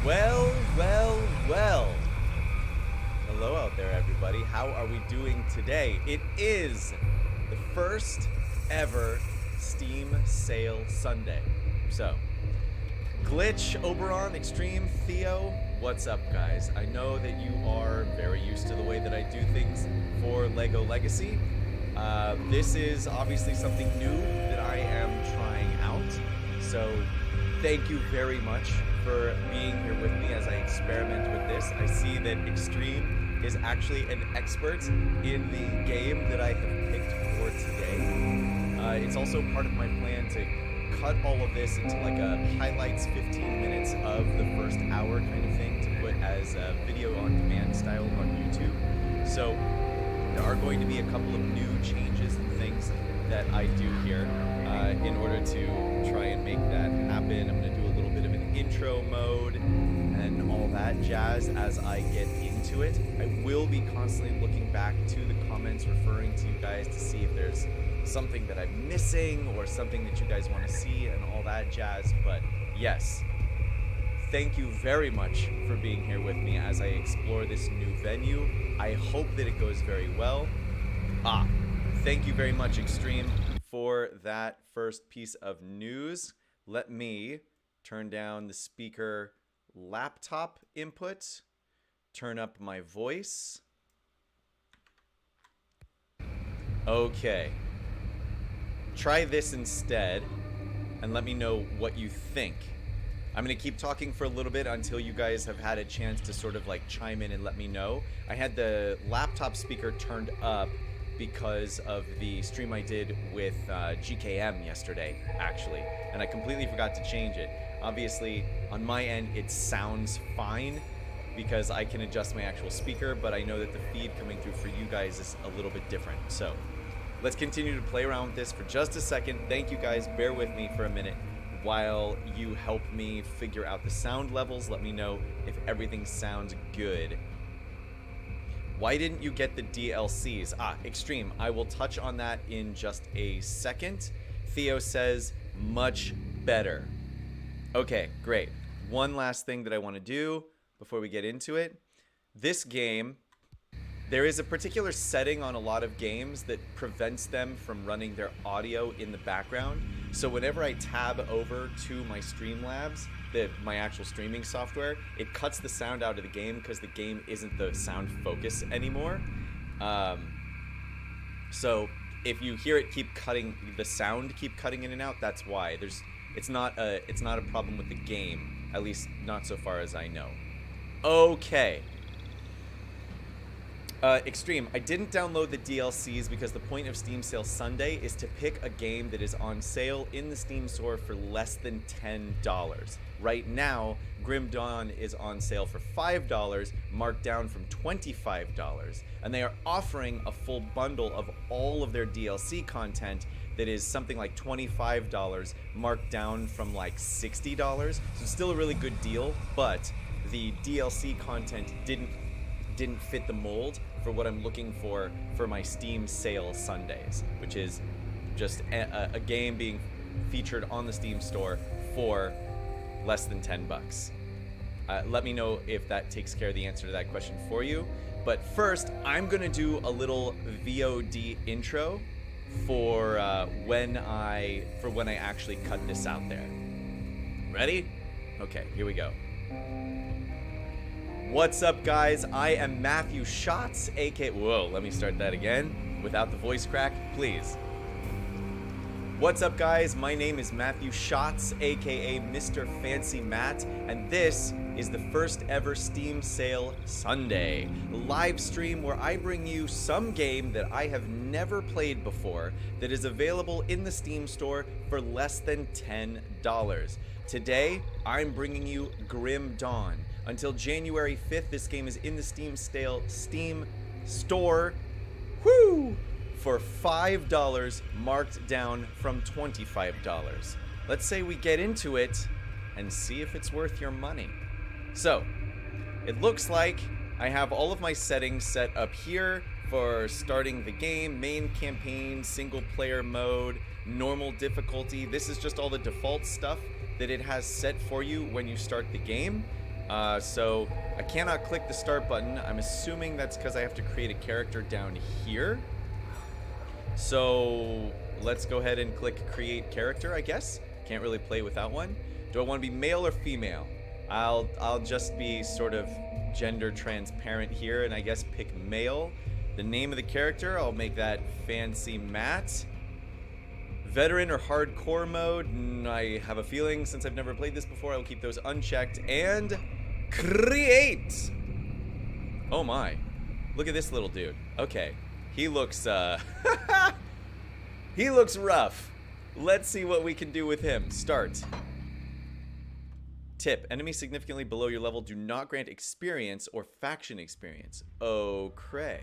Well, well, well. Hello out there, everybody. How are we doing today? It is the first ever Steam Sale Sunday. So, Glitch, Oberon, Extreme, Theo, what's up, guys? I know that you are very used to the way that I do things for LEGO Legacy. This is obviously something new that I am trying out. So, thank you very much for being here with me as I experiment with this. I see that Extreme is actually an expert in the game that I have picked for today. It's also part of my plan to cut all of this into like a highlights 15 minutes of the first hour kind of thing to put as a video on demand style on YouTube. So there are going to be a couple of new changes and things that I do here in order to try and make that happen. I'm going to do a little bit of an intro mode and all that jazz as I get into it. I will be constantly looking back to the comments, referring to you guys to see if there's something that I'm missing or something that you guys want to see and all that jazz. But yes, thank you very much for being here with me as I explore this new venue. I hope that it goes very well. Thank you very much, Extreme, for that first piece of news. Let me turn down the speaker laptop input, turn up my voice. Okay. Try this instead and let me know what you think. I'm going to keep talking for a little bit until you guys have had a chance to sort of like chime in and let me know. I had the laptop speaker turned up because of the stream I did with GKM yesterday, actually, and I completely forgot to change it. Obviously, on my end, it sounds fine because I can adjust my actual speaker, but I know that the feed coming through for you guys is a little bit different. So let's continue to play around with this for just a second. Thank you guys. Bear with me for a minute while you help me figure out the sound levels. Let me know if everything sounds good. Why didn't you get the DLCs? Extreme. I will touch on that in just a second. Theo says, much better. Okay, great. One last thing that I want to do before we get into it. This game, there is a particular setting on a lot of games that prevents them from running their audio in the background. So whenever I tab over to my Streamlabs, my actual streaming software, it cuts the sound out of the game because the game isn't the sound focus anymore. So if you hear it keep cutting, the sound keep cutting in and out, that's why. It's not a problem with the game, at least not so far as I know. Okay. Extreme, I didn't download the DLCs because the point of Steam Sale Sunday is to pick a game that is on sale in the Steam store for less than $10. Right now, Grim Dawn is on sale for $5, marked down from $25, and they are offering a full bundle of all of their DLC content that is something like $25, marked down from like $60. So it's still a really good deal, but the DLC content didn't fit the mold for what I'm looking for my Steam Sale Sundays, which is just a game being featured on the Steam store for less than $10. Let me know if that takes care of the answer to that question for you. But first, I'm gonna do a little VOD intro for when I actually cut this out there. Ready? Okay, here we go. What's up, guys? I am Matthew Schatz, aka... Whoa, let me start that again without the voice crack, please. What's up, guys? My name is Matthew Schatz, aka Mr. Fancy Matt, and this is the first ever Steam Sale Sunday, a live stream where I bring you some game that I have never played before that is available in the Steam store for less than $10. Today, I'm bringing you Grim Dawn. Until January 5th, this game is in the Steam store, for $5, marked down from $25. Let's say we get into it and see if it's worth your money. So, it looks like I have all of my settings set up here for starting the game, main campaign, single player mode, normal difficulty. This is just all the default stuff that it has set for you when you start the game. So I cannot click the start button. I'm assuming that's because I have to create a character down here. So let's go ahead and click create character, I guess. Can't really play without one. Do I want to be male or female? I'll just be sort of gender transparent here and I guess pick male. The name of the character, I'll make that Fancy Matt. Veteran or hardcore mode, I have a feeling since I've never played this before, I will keep those unchecked. And create! Oh my. Look at this little dude. Okay. He looks, he looks rough. Let's see what we can do with him. Start. Tip. Enemies significantly below your level do not grant experience or faction experience. Oh, cray.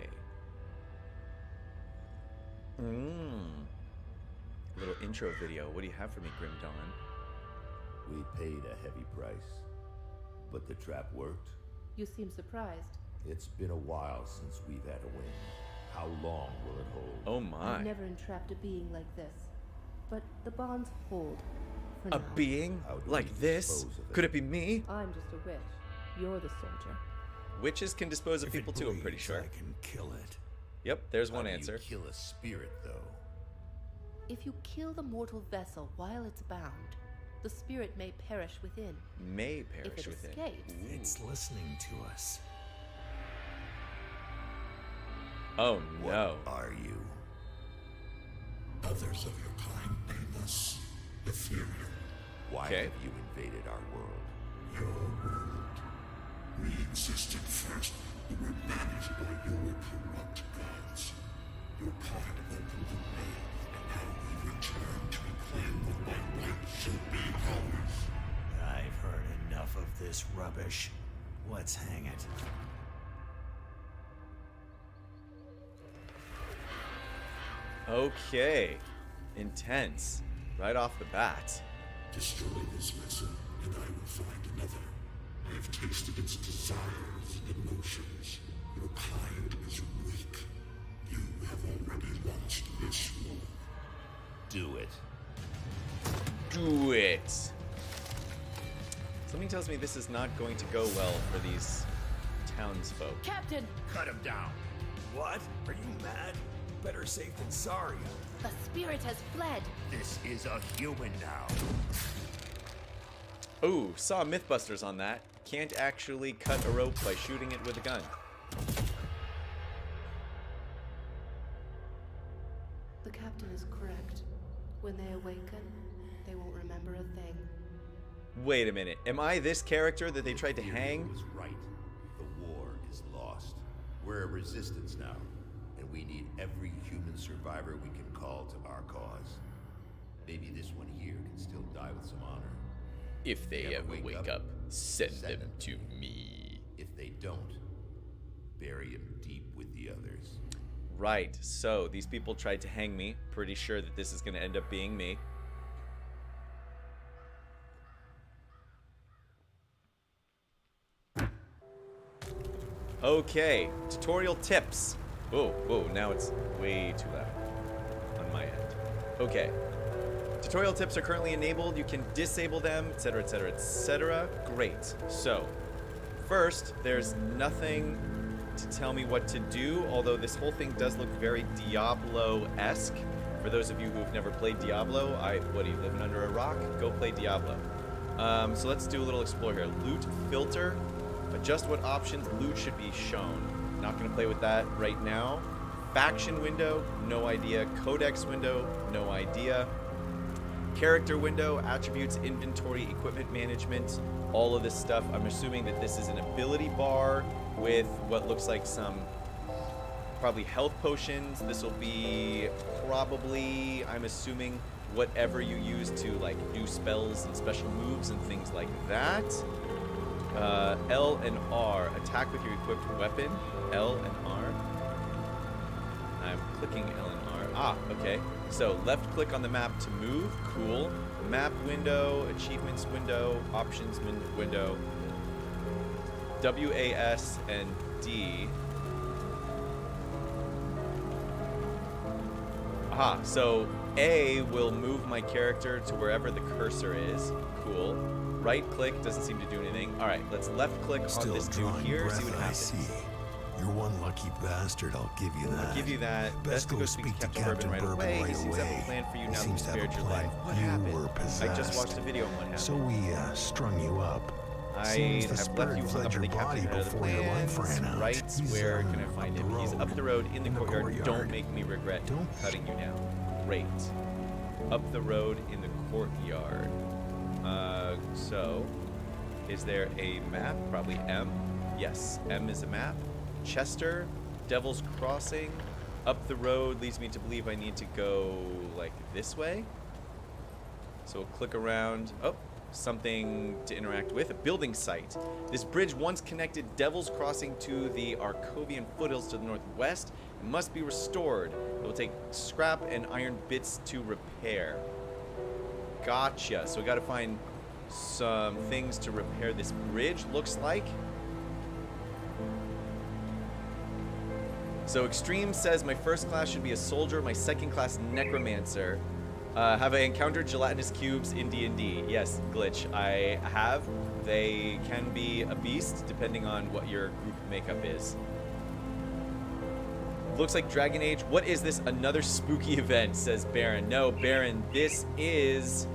Little intro video. What do you have for me, Grim Dawn? We paid a heavy price, but the trap worked. You seem surprised. It's been a while since we've had a win. How long will it hold? Oh my. I've never entrapped a being like this, but the bonds hold for A now. being like this? Could it be me? I'm just a witch. You're the soldier. Witches can dispose of people too, I'm pretty sure. I can kill it. Yep, there's one How do answer. you kill a spirit, though? If you kill the mortal vessel while it's bound, the spirit may perish within. May If perish it within. escapes, It's listening to us. Oh no. What are you? Others of your kind name us ethereal. Why Okay. have you invaded our world? Your world. We existed first, but were managed by your corrupt gods. Your part opened the way, and now we return to reclaim what by right should be ours. I've heard enough of this rubbish. Let's hang it. Okay. Intense. Right off the bat. Destroy this vessel, and I will find another. I have tasted its desires and emotions. Your kind is weak. You have already lost this war. Do it. Do it. Something tells me this is not going to go well for these townsfolk. Captain! Cut him down. What? Are you mad? Better safe than sorry. The spirit has fled. This is a human now. Ooh, saw Mythbusters on that. Can't actually cut a rope by shooting it with a gun. The captain is correct. When they awaken, they won't remember a thing. Wait a minute. Am I this character that they tried to hang? He was right. The war is lost. We're a resistance now, and we need every human survivor we can call to our cause. Maybe this one here can still die with some honor. If they ever wake up, send them to me. If they don't, bury him deep with the others. Right, so these people tried to hang me. Pretty sure that this is going to end up being me. Okay, tutorial tips. Whoa, whoa, now it's way too loud on my end. Okay. Tutorial tips are currently enabled. You can disable them, etc., etc., etc. Great. So, first, there's nothing to tell me what to do, although this whole thing does look very Diablo-esque. For those of you who've never played Diablo, what are you, living under a rock? Go play Diablo. So let's do a little explore here. Loot filter. Adjust what options loot should be shown. Not going to play with that right now. Faction window, no idea. Codex window, no idea. Character window, attributes, inventory, equipment management, all of this stuff. I'm assuming that this is an ability bar with what looks like some probably health potions. This will be probably, I'm assuming, whatever you use to like do spells and special moves and things like that. L and R, attack with your equipped weapon. L and R. I'm clicking L and R. Ah, okay. So left click on the map to move. Cool. Map window, achievements window, options window. W, A, S, and D. Aha, so A will move my character to wherever the cursor is. Cool. Right click doesn't seem to do anything. All right, let's left click on Still this dude drawing here, breath, see what I happens. see. You're one lucky bastard, I'll give you that. I'll give you that. Best go speak to Captain Bourbon He seems to have a plan for you now that you've spared your life. What happened? were possessed. I just watched a video on what happened. So we strung you up. I Seems the have left spirit you fled up your the body captain of the before your life plans. ran out. Right, He's, where can I find up him? the He's road. up the road in the courtyard. courtyard. Don't make me regret cutting you down. Great. Up the road in the courtyard. So, is there a map? Probably M. Yes, M is a map. Chester, Devil's Crossing. Up the road leads me to believe I need to go like this way. So we'll click around. Oh, something to interact with. A building site. This bridge once connected Devil's Crossing to the Arcovian foothills to the northwest. It must be restored. It will take scrap and iron bits to repair. Gotcha. So we got to find some things to repair this bridge, looks like. So Extreme says my first class should be a soldier, my second class necromancer. Have I encountered gelatinous cubes in D&D? Yes, Glitch, I have. They can be a beast depending on what your group makeup is. Looks like Dragon Age. What is this? Another spooky event, says Baron. No, Baron, this is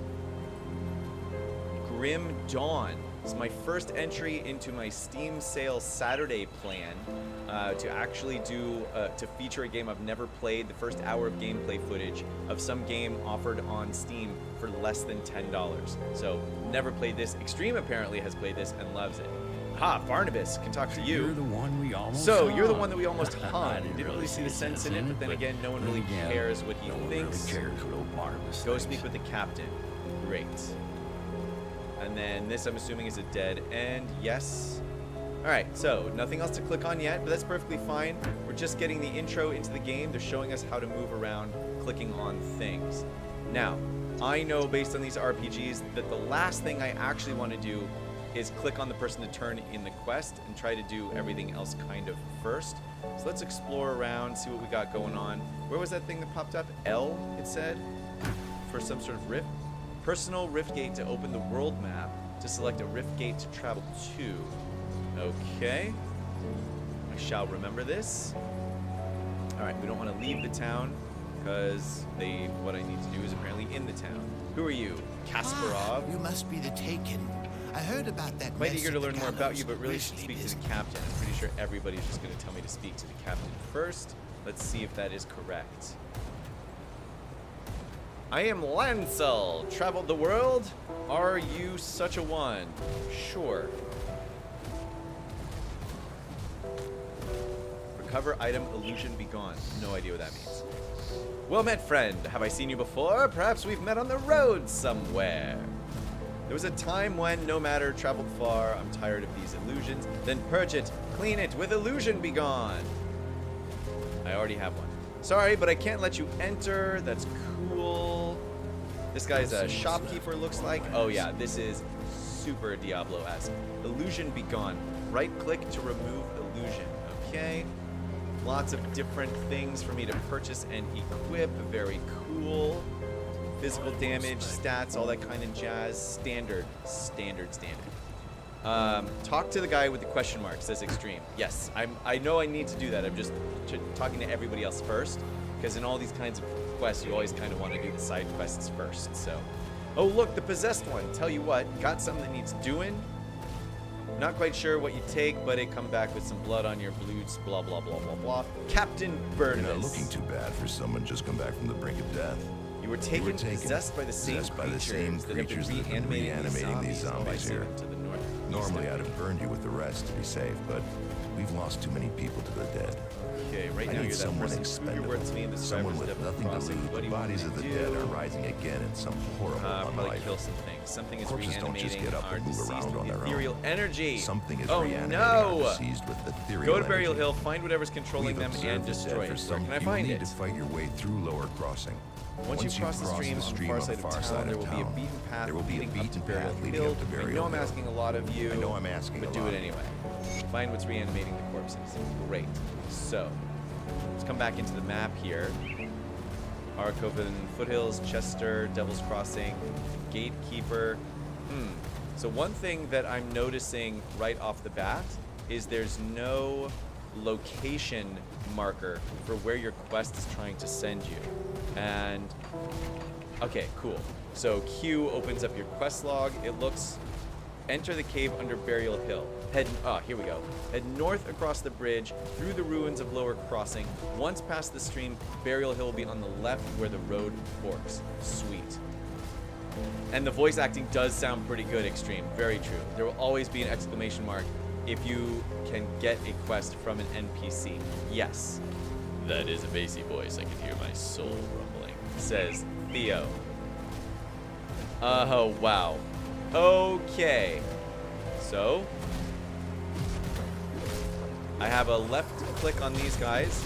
Grim Dawn. It's my first entry into my Steam sale Saturday plan to actually do, to feature a game I've never played, the first hour of gameplay footage of some game offered on Steam for less than $10. So, never played this. Extreme apparently has played this and loves it. Ha, Barnabas can talk to you. You're the one we almost So, hung. you're the one that we almost hung. I Didn't really see the sense in it, but then again, no one then really again, cares what he no one thinks. really cares what old Barnabas Go thinks. speak with the captain. Great. And then this, I'm assuming, is a dead end. Yes. All right, so nothing else to click on yet, but that's perfectly fine. We're just getting the intro into the game. They're showing us how to move around, clicking on things. Now, I know based on these RPGs that the last thing I actually want to do is click on the person to turn in the quest and try to do everything else kind of first. So let's explore around, see what we got going on. Where was that thing that popped up? L, it said, for some sort of rift. Personal rift gate to open the world map, to select a rift gate to travel to. Okay. I shall remember this. All right, we don't want to leave the town because what I need to do is apparently in the town. Who are you? Kasparov? You must be the Taken. I heard about that. Quite mess eager at to the learn more about gallows. you, but really should speak to the captain. I'm pretty sure everybody's just going to tell me to speak to the captain first. Let's see if that is correct. I am Lancel. Traveled the world? Are you such a one? Sure. Recover item, illusion be gone. No idea what that means. Well met, friend. Have I seen you before? Perhaps we've met on the road somewhere. There was a time when, no matter traveled far, I'm tired of these illusions. Then purge it, clean it, with illusion be gone. I already have one. Sorry, but I can't let you enter. That's cool. This guy's a shopkeeper, looks like. Oh yeah, this is super Diablo-esque. Illusion be gone. Right click to remove illusion. Okay. Lots of different things for me to purchase and equip. Very cool. Physical damage, stats, all that kind of jazz. Standard. Talk to the guy with the question mark, says Extreme. Yes, I know I need to do that. I'm just talking to everybody else first, because in all these kinds of quests, you always kind of want to do the side quests first, so. Oh, look, the possessed one. Tell you what, got something that needs doing. Not quite sure what you take, but it come back with some blood on your boots, blah, blah, blah, blah, blah. Captain Burnus. You're not looking too bad for someone just come back from the brink of death. You were taken possessed by the same creatures that have been reanimating these zombies here. To the north. Normally I'd have burned you with the rest to be safe, but we've lost too many people to the dead. Okay, right I now need you're that someone person. Prove your expendable, worth to me in the someone survivors with of nothing to Crossing. lose. What do The you want bodies me of the to dead do? are rising again in some horrible Probably unlife. kill some things. Something is Corpses don't just reanimating get up our and move deceased around on with their ethereal own. energy. Something is Oh reanimating our no! deceased with ethereal Go to Burial energy. Hill, find whatever's controlling We've them, and observed the destroy dead for it. some. Where can I You find need it? to fight your way through Lower Crossing. Once you cross the stream on the far side of town, there will be a beaten path There will be a leading up to beaten Burial path leading Hill. up to I Burial know I'm Hill. asking a lot of you. I know I'm asking but a do lot. it anyway. Find what's reanimating the corpses. Great. So, let's come back into the map here. Arkoven Foothills, Chester, Devil's Crossing, Gatekeeper. So one thing that I'm noticing right off the bat is there's no location marker for where your quest is trying to send you. And, okay, cool. So Q opens up your quest log. It looks, enter the cave under Burial Hill. Here we go. Head north across the bridge, through the ruins of Lower Crossing. Once past the stream, Burial Hill will be on the left where the road forks. Sweet. And the voice acting does sound pretty good, Extreme. Very true. There will always be an exclamation mark if you can get a quest from an NPC. Yes. That is a bassy voice. I can hear my soul rumbling, says Theo. Oh, wow. Okay. So, I have a left click on these guys.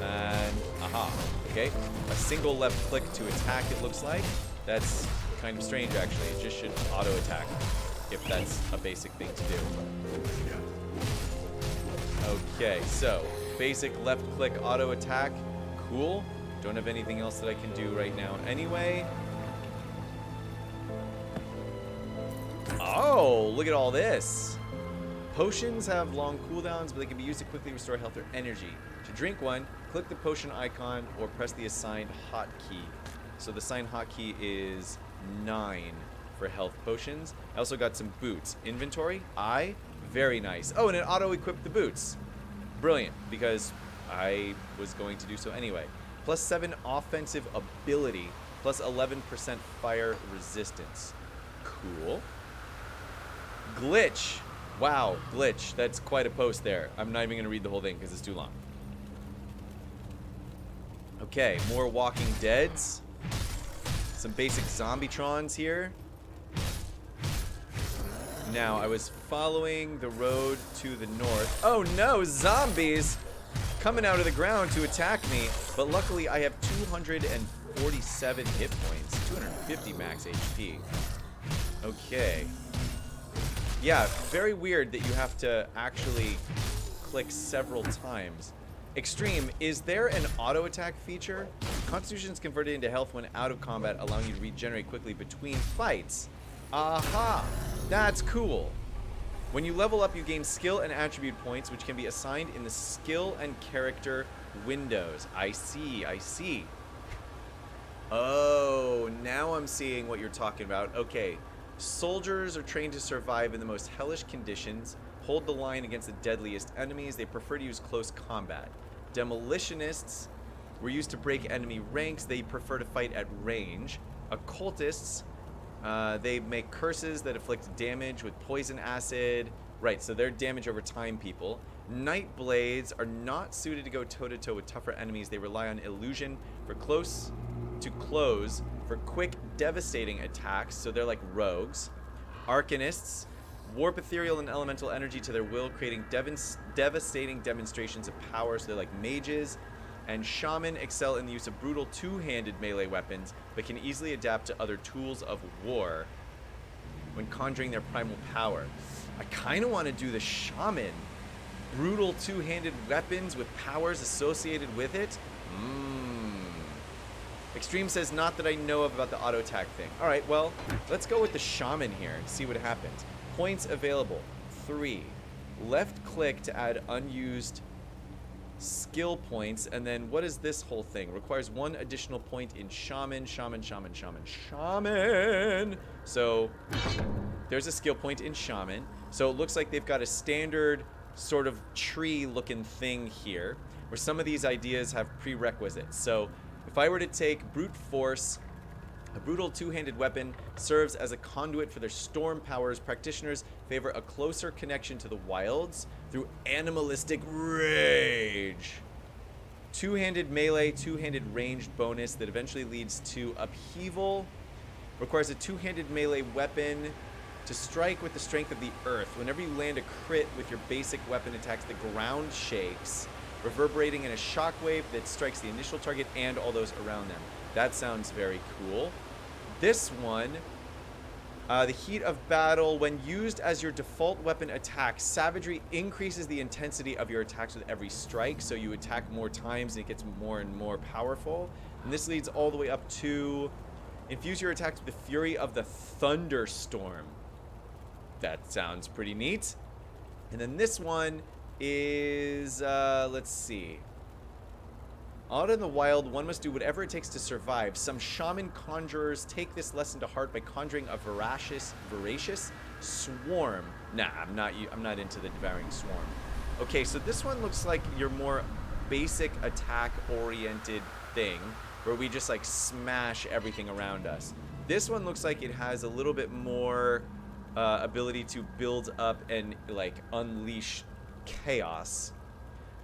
And, aha. Okay. A single left click to attack, it looks like. That's kind of strange, actually. It just should auto-attack, if that's a basic thing to do. Okay, so basic left-click auto-attack. Cool. Don't have anything else that I can do right now anyway. Oh, look at all this. Potions have long cooldowns, but they can be used to quickly restore health or energy. To drink one, click the potion icon or press the assigned hotkey. So the assigned hotkey is 9 for health potions. I also got some boots. Inventory, very nice. Oh, and it auto-equipped the boots. Brilliant, because I was going to do so anyway. Plus 7 offensive ability, plus 11% fire resistance. Cool. Glitch. Wow, glitch. That's quite a post there. I'm not even going to read the whole thing because it's too long. Okay, more Walking Deads. Some basic Zombietrons here. Now, I was following the road to the north. Oh no, zombies coming out of the ground to attack me. But luckily, I have 247 hit points, 250 max HP. Okay. Yeah, very weird that you have to actually click several times. Extreme, is there an auto attack feature? Constitution is converted into health when out of combat, allowing you to regenerate quickly between fights. Aha! That's cool. When you level up, you gain skill and attribute points, which can be assigned in the skill and character windows. I see, I see. Oh, now I'm seeing what you're talking about. Okay. Soldiers are trained to survive in the most hellish conditions, hold the line against the deadliest enemies. They prefer to use close combat. Demolitionists were used to break enemy ranks. They prefer to fight at range. Occultists, they make curses that inflict damage with poison acid. Right, so they're damage over time people. Night Blades are not suited to go toe-to-toe with tougher enemies. They rely on illusion for close to close for quick, devastating attacks, so they're like rogues. Arcanists warp ethereal and elemental energy to their will, creating devastating demonstrations of power, so they're like mages. And Shaman excel in the use of brutal two-handed melee weapons, but can easily adapt to other tools of war when conjuring their primal power. I kind of want to do the Shaman. Brutal two-handed weapons with powers associated with it. Extreme says, not that I know of about the auto attack thing. All right, well, let's go with the Shaman here and see what happens. Points available, 3. Left click to add unused skill points. And then what is this whole thing? Requires 1 additional point in Shaman. So there's a skill point in Shaman. So it looks like they've got a standard sort of tree-looking thing here, where some of these ideas have prerequisites. So if I were to take Brute Force, a brutal two-handed weapon serves as a conduit for their storm powers. Practitioners favor a closer connection to the wilds through animalistic rage. Two-handed melee, two-handed ranged bonus that eventually leads to upheaval. Requires a two-handed melee weapon to strike with the strength of the earth. Whenever you land a crit with your basic weapon attacks, the ground shakes, reverberating in a shockwave that strikes the initial target and all those around them. That sounds very cool. This one, The heat of battle, when used as your default weapon attack, savagery increases the intensity of your attacks with every strike, so you attack more times and it gets more and more powerful. And this leads all the way up to infuse your attacks with the fury of the thunderstorm. That sounds pretty neat. And then this one is, let's see. Out in the wild, one must do whatever it takes to survive. Some shaman conjurers take this lesson to heart by conjuring a voracious swarm. Nah, I'm not into the devouring swarm. Okay, so this one looks like your more basic attack-oriented thing, where we just like smash everything around us. This one looks like it has a little bit more ability to build up and like unleash chaos.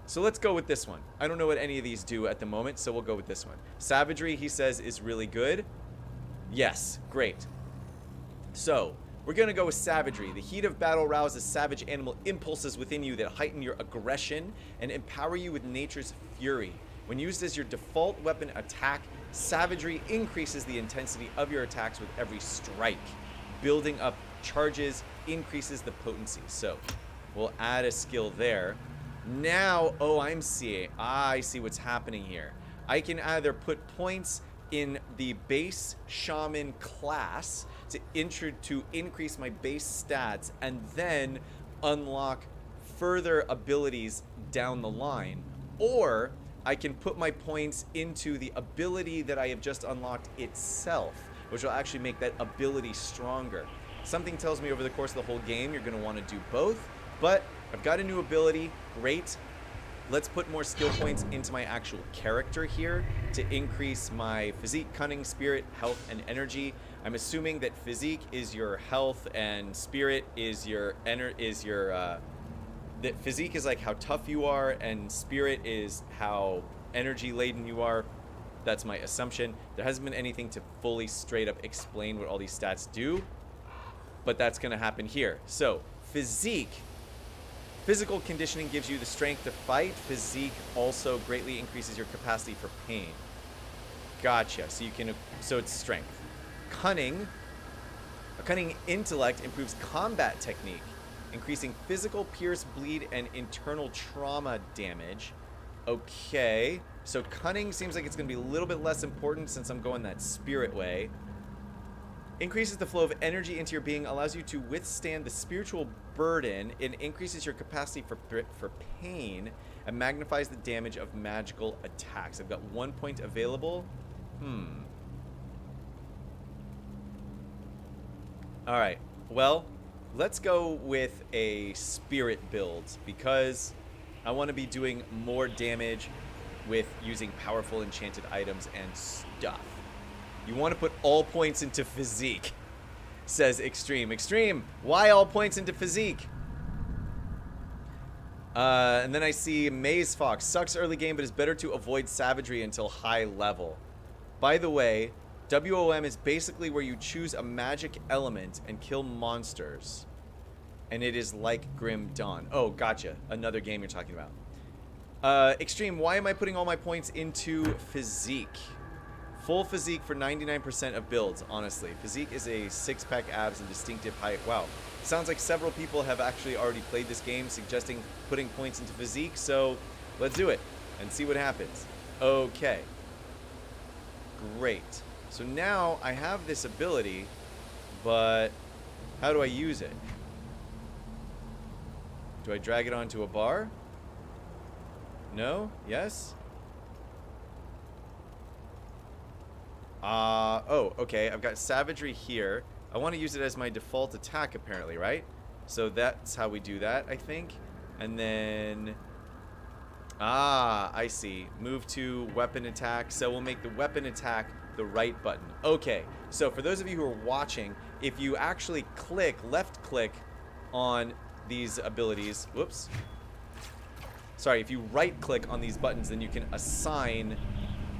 So let's go with this one. I don't know what any of these do at the moment, so we'll go with this one. Savagery, he says, is really good. Yes, great. So, we're going to go with savagery. The heat of battle rouses savage animal impulses within you that heighten your aggression and empower you with nature's fury. When used as your default weapon attack, savagery increases the intensity of your attacks with every strike. Building up charges increases the potency. So, we'll add a skill there. Now, oh, I see what's happening here. I can either put points in the base shaman class to increase my base stats and then unlock further abilities down the line, or I can put my points into the ability that I have just unlocked itself, which will actually make that ability stronger. Something tells me over the course of the whole game you're going to want to do both, but I've got a new ability. Great. Let's put more skill points into my actual character here to increase my physique, cunning, spirit, health, and energy. I'm assuming that physique is your health and spirit is your that physique is like how tough you are and spirit is how energy laden you are. That's my assumption. There hasn't been anything to fully straight up explain what all these stats do, but that's going to happen here. So, physique. Physical conditioning gives you the strength to fight. Physique also greatly increases your capacity for pain. Gotcha. So it's strength. Cunning. A cunning intellect improves combat technique, increasing physical, pierce, bleed, and internal trauma damage. Okay. So cunning seems like it's going to be a little bit less important since I'm going that spirit way. Increases the flow of energy into your being, allows you to withstand the spiritual burden, and increases your capacity for pain, and magnifies the damage of magical attacks. I've got 1 point available. Alright, well, let's go with a spirit build, because I want to be doing more damage with using powerful enchanted items and stuff. You want to put all points into physique, says Extreme. Extreme, why all points into physique? And then I see Maze Fox. Sucks early game, but is better to avoid savagery until high level. By the way, WOM is basically where you choose a magic element and kill monsters. And it is like Grim Dawn. Oh, gotcha. Another game you're talking about. Extreme, why am I putting all my points into physique? Full physique for 99% of builds, honestly. Physique is a six-pack abs and distinctive height. Wow. Sounds like several people have actually already played this game, suggesting putting points into physique, so let's do it and see what happens. Okay. Great. So now I have this ability, but how do I use it? Do I drag it onto a bar? No? Yes? Oh, okay. I've got savagery here. I want to use it as my default attack, apparently, right? So that's how we do that, I think. And then... I see. Move to weapon attack. So we'll make the weapon attack the right button. Okay. So for those of you who are watching, if you actually left click on these abilities... Whoops. Sorry, if you right click on these buttons, then you can assign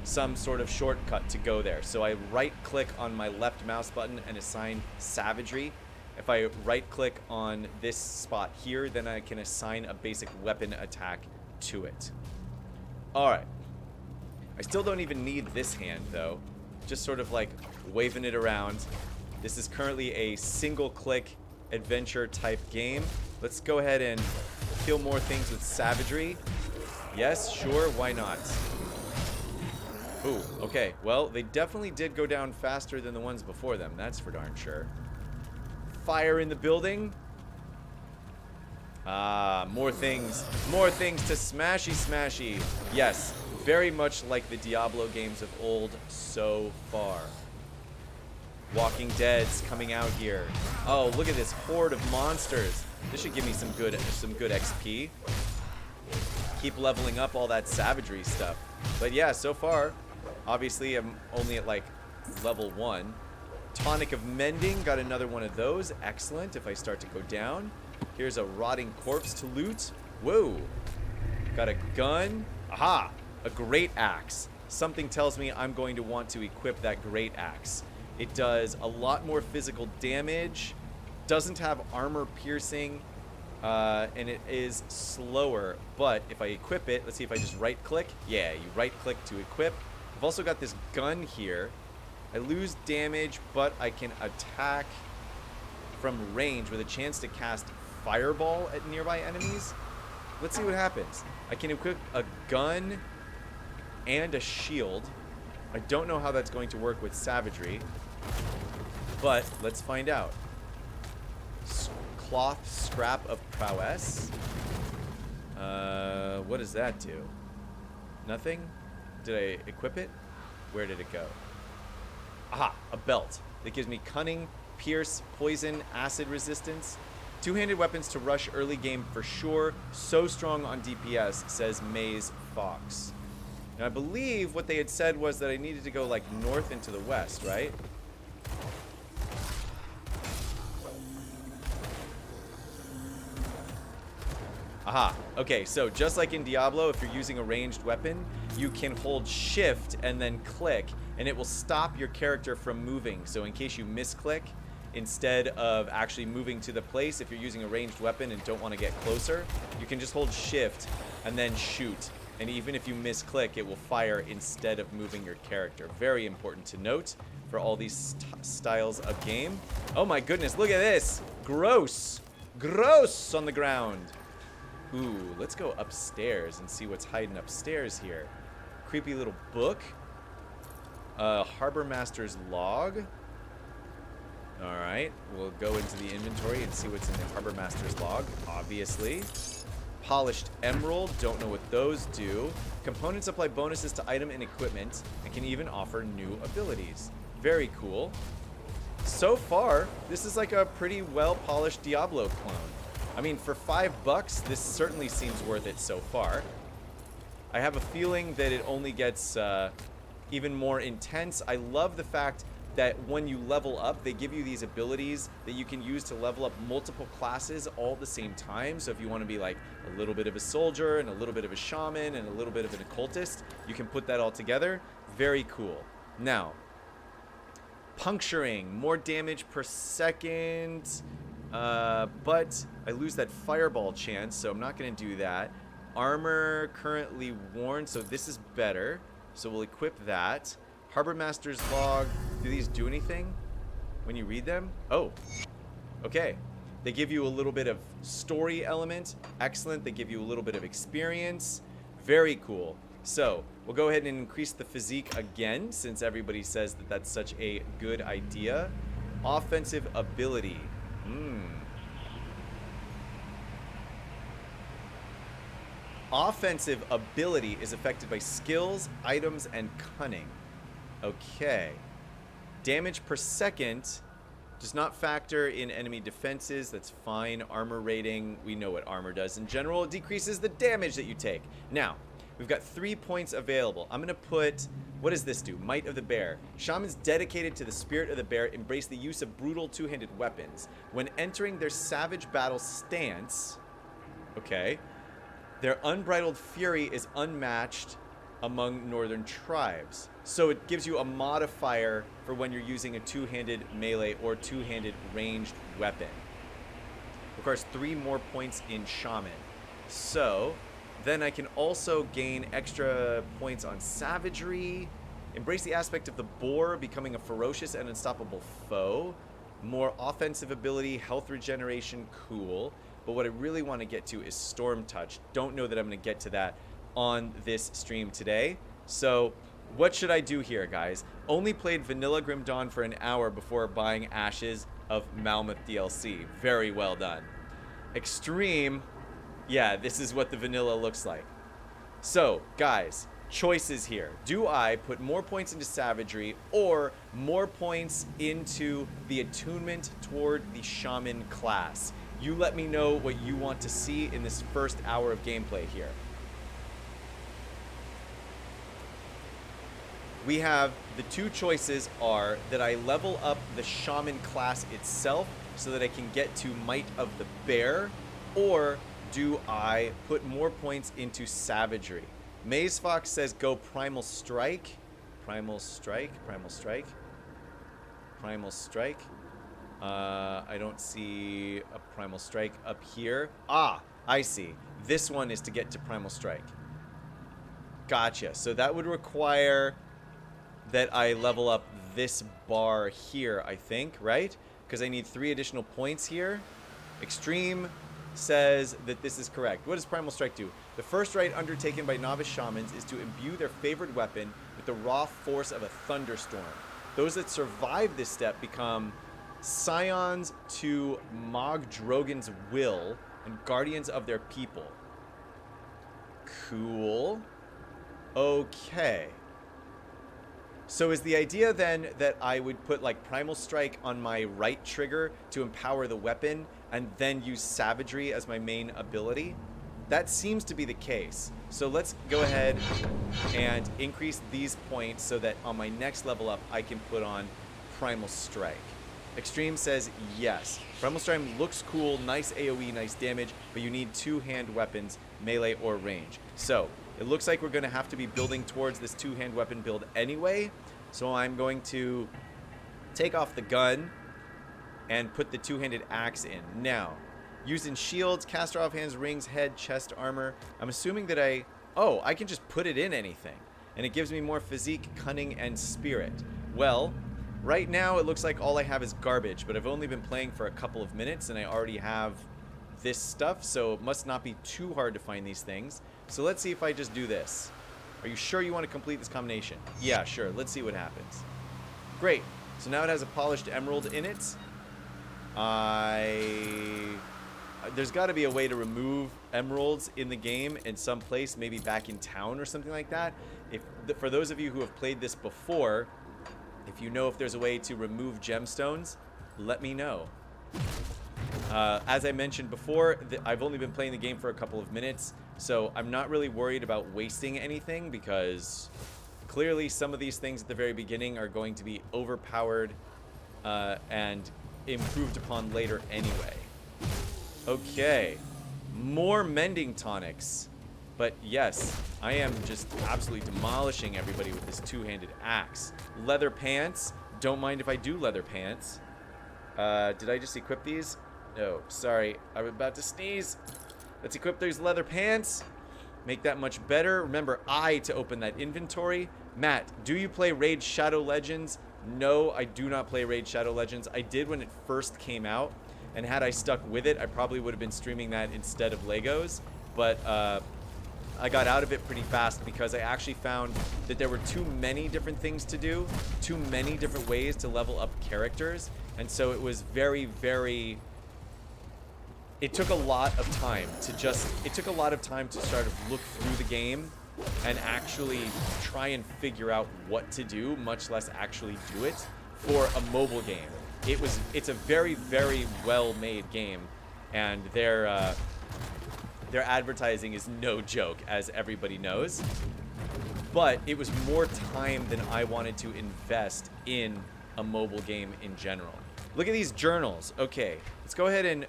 some sort of shortcut to go there. So I right click on my left mouse button and assign savagery. If I right click on this spot here, then I can assign a basic weapon attack to it. Alright. I still don't even need this hand though. Just sort of like waving it around. This is currently a single-click adventure type game. Let's go ahead and kill more things with savagery. Yes, sure, why not? Ooh, okay. Well, they definitely did go down faster than the ones before them. That's for darn sure. Fire in the building. Ah, more things. More things to smashy smashy. Yes, very much like the Diablo games of old so far. Walking Dead's coming out here. Oh, look at this horde of monsters. This should give me some good XP. Keep leveling up all that savagery stuff. But yeah, so far, obviously I'm only at like level 1. Tonic of Mending, got another one of those. Excellent. If I start to go down. Here's a rotting corpse to loot. Whoa. Got a gun. Aha! A great axe. Something tells me I'm going to want to equip that great axe. It does a lot more physical damage. Doesn't have armor piercing. And it is slower. But if I equip it, let's see if I just right click. Yeah, you right click to equip. I've also got this gun here. I lose damage, but I can attack from range with a chance to cast fireball at nearby enemies. Let's see what happens. I can equip a gun and a shield. I don't know how that's going to work with savagery, but let's find out. Cloth scrap of prowess. What does that do? Nothing? Did I equip it? Where did it go? Aha, a belt that gives me cunning, pierce, poison, acid resistance. Two-handed weapons to rush early game for sure. So strong on DPS, says Maze Fox. Now I believe what they had said was that I needed to go like north into the west, right? Aha, okay, so just like in Diablo, if you're using a ranged weapon, you can hold shift and then click, and it will stop your character from moving. So in case you misclick, instead of actually moving to the place, if you're using a ranged weapon and don't want to get closer, you can just hold shift and then shoot. And even if you misclick, it will fire instead of moving your character. Very important to note for all these styles of game. Oh my goodness, look at this. Gross. Gross on the ground. Ooh, let's go upstairs and see what's hiding upstairs here. Creepy little book. Harbor Master's log. Alright, we'll go into the inventory and see what's in the Harbor Master's log, obviously. Polished emerald, don't know what those do. Components apply bonuses to item and equipment and can even offer new abilities. Very cool. So far, this is like a pretty well-polished Diablo clone. I mean, for $5, this certainly seems worth it so far. I have a feeling that it only gets even more intense. I love the fact that when you level up, they give you these abilities that you can use to level up multiple classes all at the same time. So if you want to be like a little bit of a soldier and a little bit of a shaman and a little bit of an occultist, you can put that all together. Very cool. Now, puncturing, more damage per second, but I lose that fireball chance, so I'm not going to do that. Armor currently worn, so this is better. So we'll equip that. Harbor Master's log. Do these do anything when you read them? Oh, okay. They give you a little bit of story element. Excellent. They give you a little bit of experience. Very cool. So we'll go ahead and increase the physique again, since everybody says that that's such a good idea. Offensive ability. Offensive ability is affected by skills, items, and cunning. Okay. Damage per second does not factor in enemy defenses. That's fine. Armor rating, we know what armor does in general. It decreases the damage that you take. Now, we've got 3 points available. I'm going to put, what does this do? Might of the Bear. Shamans dedicated to the spirit of the bear embrace the use of brutal two-handed weapons. When entering their savage battle stance, okay, their unbridled fury is unmatched among northern tribes. So it gives you a modifier for when you're using a two-handed melee or two-handed ranged weapon. Of course, 3 more points in Shaman. So then I can also gain extra points on savagery. Embrace the aspect of the boar, becoming a ferocious and unstoppable foe. More offensive ability, health regeneration, cool. But what I really want to get to is Storm Touch. Don't know that I'm going to get to that on this stream today. So what should I do here, guys? Only played Vanilla Grim Dawn for an hour before buying Ashes of Malmoth DLC. Very well done. Extreme, yeah, this is what the vanilla looks like. So, guys, choices here. Do I put more points into Savagery or more points into the attunement toward the Shaman class? You let me know what you want to see in this first hour of gameplay here. We have the two choices are that I level up the Shaman class itself so that I can get to Might of the Bear, or do I put more points into Savagery? Maze Fox says go Primal Strike. Primal Strike. Primal Strike. Primal Strike. I don't see a Primal Strike up here. Ah, I see. This one is to get to Primal Strike. Gotcha. So that would require that I level up this bar here, I think, right? Because I need 3 additional points here. Extreme says that this is correct. What does Primal Strike do? The first rite undertaken by novice shamans is to imbue their favored weapon with the raw force of a thunderstorm. Those that survive this step become scions to Mog Drogan's will and guardians of their people. Cool. Okay. So is the idea then that I would put like Primal Strike on my right trigger to empower the weapon and then use Savagery as my main ability? That seems to be the case. So let's go ahead and increase these points so that on my next level up I can put on Primal Strike. Extreme says yes. Primal Strike looks cool, nice AoE, nice damage, but you need 2-hand weapons, melee or range. So it looks like we're going to have to be building towards this 2-hand weapon build anyway. So I'm going to take off the gun and put the 2-handed axe in. Now, using shields, caster off hands, rings, head, chest armor. I'm assuming that I can just put it in anything. And it gives me more physique, cunning, and spirit. Well, right now it looks like all I have is garbage, but I've only been playing for a couple of minutes and I already have this stuff, so it must not be too hard to find these things. So let's see if I just do this. Are you sure you want to complete this combination? Yeah, sure. Let's see what happens. Great. So now it has a polished emerald in it. There's got to be a way to remove emeralds in the game in some place, maybe back in town or something like that. For those of you who have played this before, if you know if there's a way to remove gemstones, let me know. As I mentioned before, I've only been playing the game for a couple of minutes, so I'm not really worried about wasting anything because clearly some of these things at the very beginning are going to be overpowered and improved upon later anyway. Okay, more mending tonics. But yes, I am just absolutely demolishing everybody with this 2-handed axe. Leather pants. Don't mind if I do leather pants. Did I just equip these? No, sorry. I'm about to sneeze. Let's equip those leather pants. Make that much better. Remember I to open that inventory. Matt, do you play Raid Shadow Legends? No, I do not play Raid Shadow Legends. I did when it first came out. And had I stuck with it, I probably would have been streaming that instead of Legos. But I got out of it pretty fast because I actually found that there were too many different things to do, too many different ways to level up characters, and so it was very, very... It took a lot of time to sort of look through the game and actually try and figure out what to do, much less actually do it for a mobile game. It's a very, very well-made game, and their advertising is no joke, as everybody knows. But it was more time than I wanted to invest in a mobile game in general. Look at these journals. Okay, let's go ahead and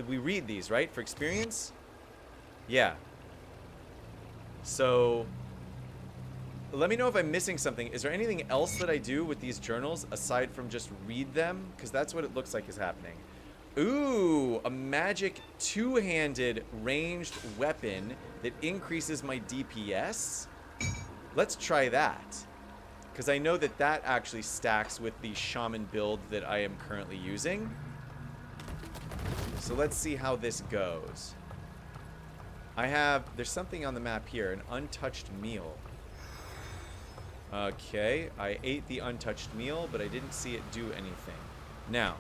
we read these, right, for experience? Yeah. So let me know if I'm missing something. Is there anything else that I do with these journals aside from just read them? Because that's what it looks like is happening. Ooh, a magic 2-handed ranged weapon that increases my DPS. Let's try that. because I know that that actually stacks with the Shaman build that I am currently using. So let's see how this goes. There's something on the map here, an untouched meal. Okay, I ate the untouched meal, but I didn't see it do anything. Now,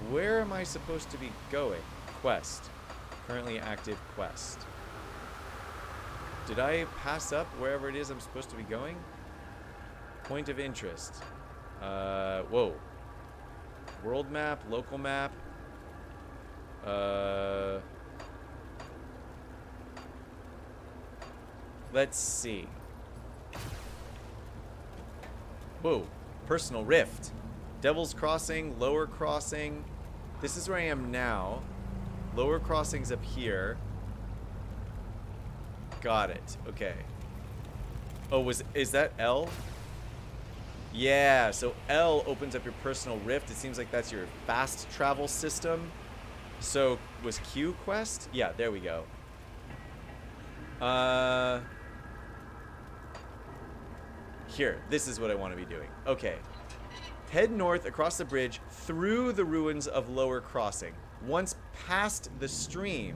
where am I supposed to be going? Quest. Currently active quest. Did I pass up wherever it is I'm supposed to be going? Point of interest. Whoa. World map, local map. Let's see. Whoa. Personal Rift. Devil's Crossing, Lower Crossing. This is where I am now. Lower Crossing's up here. Got it. Okay. Oh, is that L? Yeah, so L opens up your personal rift. It seems like that's your fast travel system. So, was Q quest? Yeah, there we go. Here, this is what I want to be doing. Okay. Head north across the bridge through the ruins of Lower Crossing. Once past the stream,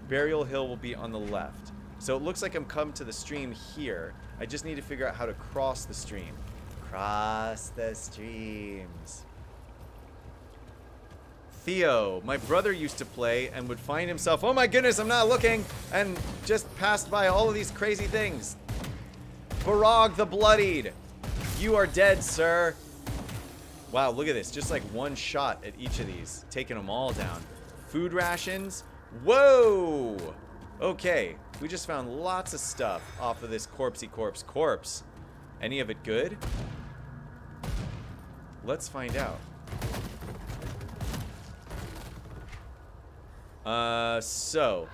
Burial Hill will be on the left. So it looks like I'm come to the stream here. I just need to figure out how to cross the stream. Cross the streams. Theo, my brother used to play and would find himself, oh my goodness, I'm not looking, and just passed by all of these crazy things. Barag the Bloodied, you are dead, sir. Wow, look at this, just like one shot at each of these, taking them all down. Food rations, whoa. Okay, we just found lots of stuff off of this corpsey corpse. Any of it good? Let's find out. So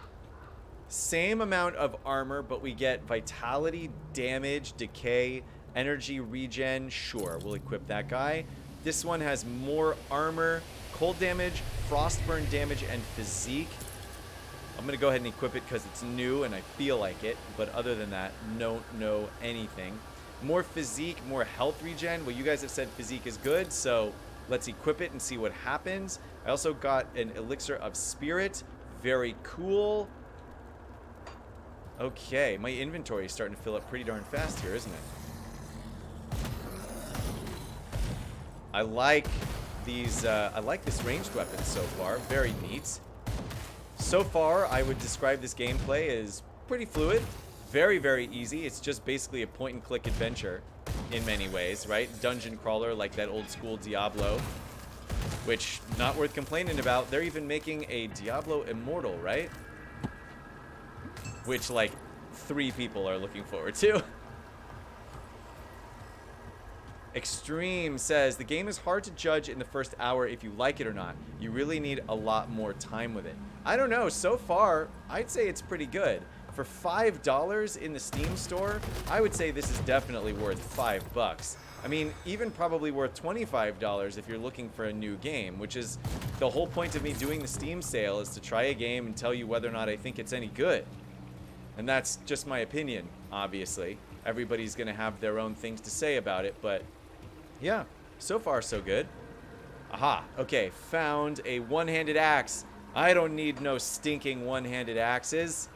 same amount of armor, but we get vitality, damage, decay, energy regen. Sure, we'll equip that guy. This one has more armor, cold damage, frostburn damage, and physique. I'm gonna go ahead and equip it because it's new and I feel like it, but other than that, don't know anything. More physique, more health regen. Well, you guys have said physique is good, so let's equip it and see what happens. I also got an elixir of spirit. Very cool. Okay, my inventory is starting to fill up pretty darn fast here, isn't it? I like these, I like this ranged weapon so far. Very neat. So far, I would describe this gameplay as pretty fluid. Very, very easy. It's just basically a point-and-click adventure in many ways, right? Dungeon crawler like that old school Diablo, which not worth complaining about. They're even making a Diablo Immortal, right? Which, like, 3 people are looking forward to. Extreme says, the game is hard to judge in the first hour if you like it or not. You really need a lot more time with it. I don't know. So far, I'd say it's pretty good. For $5 in the Steam store, I would say this is definitely worth $5. I mean, even probably worth $25 if you're looking for a new game, which is the whole point of me doing the Steam sale, is to try a game and tell you whether or not I think it's any good. And that's just my opinion, obviously. Everybody's going to have their own things to say about it, but yeah, so far so good. Aha, okay, found a one-handed axe. I don't need no stinking one-handed axes.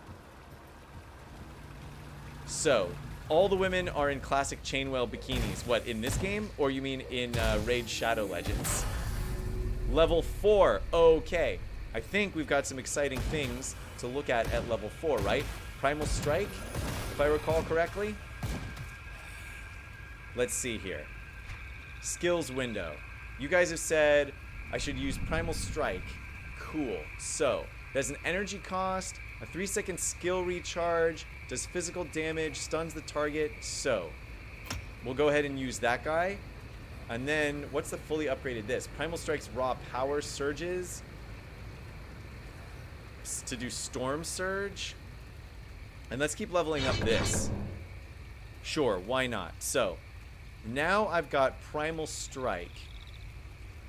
So, all the women are in classic chainmail bikinis. What, in this game? Or you mean in Raid Shadow Legends? Level 4. Okay. I think we've got some exciting things to look at level 4, right? Primal Strike, if I recall correctly. Let's see here. Skills window. You guys have said I should use Primal Strike. Cool. So, there's an energy cost, a 3-second skill recharge, does physical damage, stuns the target. So, we'll go ahead and use that guy. And then, what's the fully upgraded this? Primal Strike's raw power surges to do Storm Surge. And let's keep leveling up this. Sure, why not? So, now I've got Primal Strike.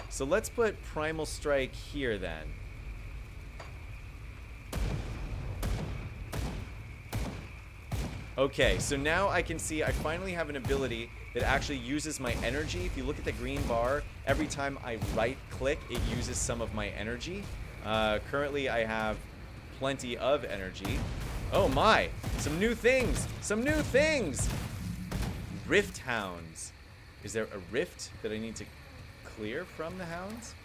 So let's put Primal Strike here then. Okay, so now I can see I finally have an ability that actually uses my energy. If you look at the green bar, every time I right-click, it uses some of my energy. Currently, I have plenty of energy. Oh my! Some new things! Some new things! Rift Hounds. Is there a rift that I need to clear from the hounds?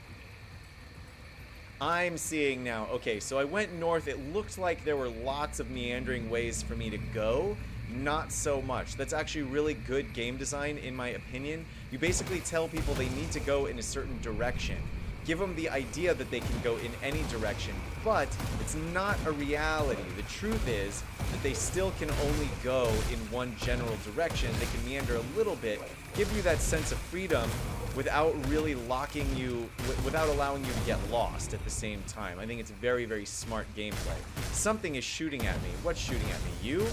I'm seeing now. Okay, so I went north. It looked like there were lots of meandering ways for me to go. Not so much. That's actually really good game design, in my opinion. You basically tell people they need to go in a certain direction. Give them the idea that they can go in any direction, but it's not a reality. The truth is that they still can only go in one general direction. They can meander a little bit, give you that sense of freedom without really locking you, without allowing you to get lost at the same time. I think it's very, very smart gameplay. Something is shooting at me. What's shooting at me? You?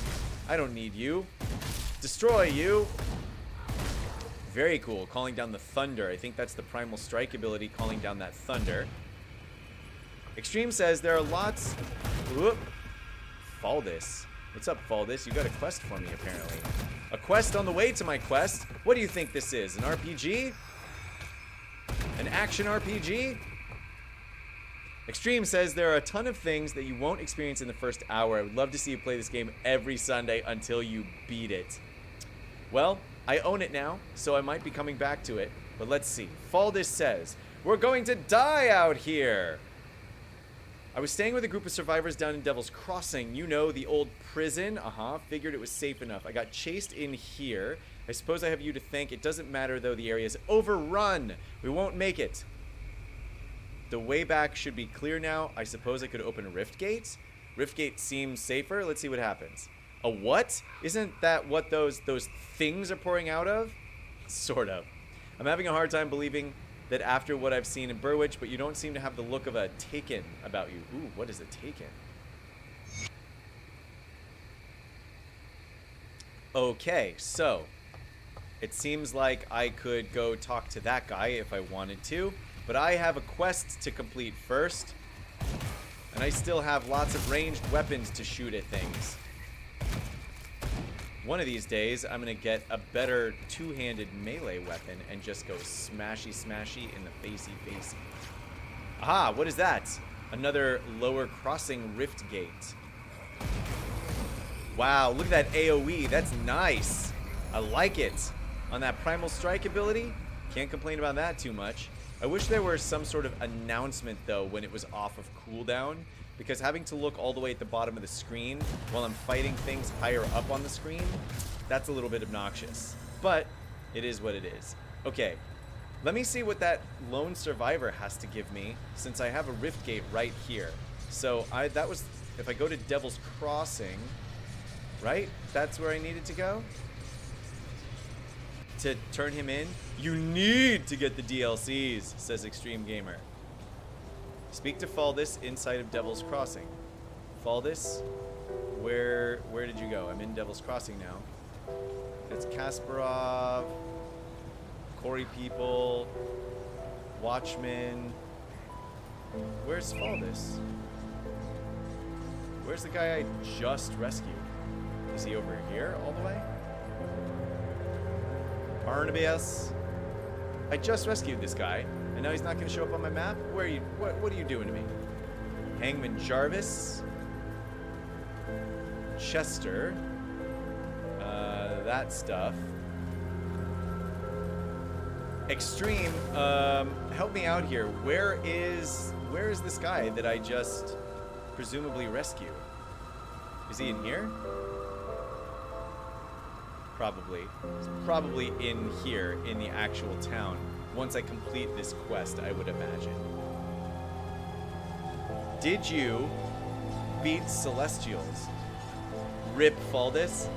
I don't need you. Destroy you. Very cool. Calling down the thunder. I think that's the Primal Strike ability, calling down that thunder. Extreme says there are lots... Whoop. Faldis. What's up, Faldis? You got a quest for me, apparently. A quest on the way to my quest? What do you think this is? An RPG? An action RPG? Extreme says there are a ton of things that you won't experience in the first hour. I would love to see you play this game every Sunday until you beat it. Well, I own it now, so I might be coming back to it. But let's see. Faldis says, we're going to die out here. I was staying with a group of survivors down in Devil's Crossing. You know, the old prison. Figured it was safe enough. I got chased in here. I suppose I have you to thank. It doesn't matter, though. The area is overrun. We won't make it. The way back should be clear now. I suppose I could open a rift gate. Rift gate seems safer. Let's see what happens. A what? Isn't that what those things are pouring out of? Sort of. I'm having a hard time believing that after what I've seen in Burwich, but you don't seem to have the look of a Taken about you. Ooh, what is a Taken? Okay, so it seems like I could go talk to that guy if I wanted to, but I have a quest to complete first, and I still have lots of ranged weapons to shoot at things. One of these days, I'm going to get a better two-handed melee weapon and just go smashy-smashy in the facey-facey. Aha, what is that? Another lower crossing rift gate. Wow, look at that AoE. That's nice. I like it. On that Primal Strike ability, can't complain about that too much. I wish there were some sort of announcement, though, when it was off of cooldown, because having to look all the way at the bottom of the screen while I'm fighting things higher up on the screen, that's a little bit obnoxious. But it is what it is. Okay, let me see what that lone survivor has to give me, since I have a rift gate right here. So that was, if I go to Devil's Crossing, right? That's where I needed to go? To turn him in? You need to get the DLCs, says Extreme Gamer. Speak to Faldis inside of Devil's Crossing. Faldis, where did you go? I'm in Devil's Crossing now. It's Kasparov, Corey People, Watchmen. Where's Faldis? Where's the guy I just rescued? Is he over here all the way? Barnabas. I just rescued this guy, and now he's not going to show up on my map? Where are you? What are you doing to me? Hangman Jarvis. Chester. That stuff. Extreme, help me out here. Where is this guy that I just presumably rescued? Is he in here? Probably. He's probably in here, in the actual town. Once I complete this quest, I would imagine. Did you beat Celestials? Rip Faldis?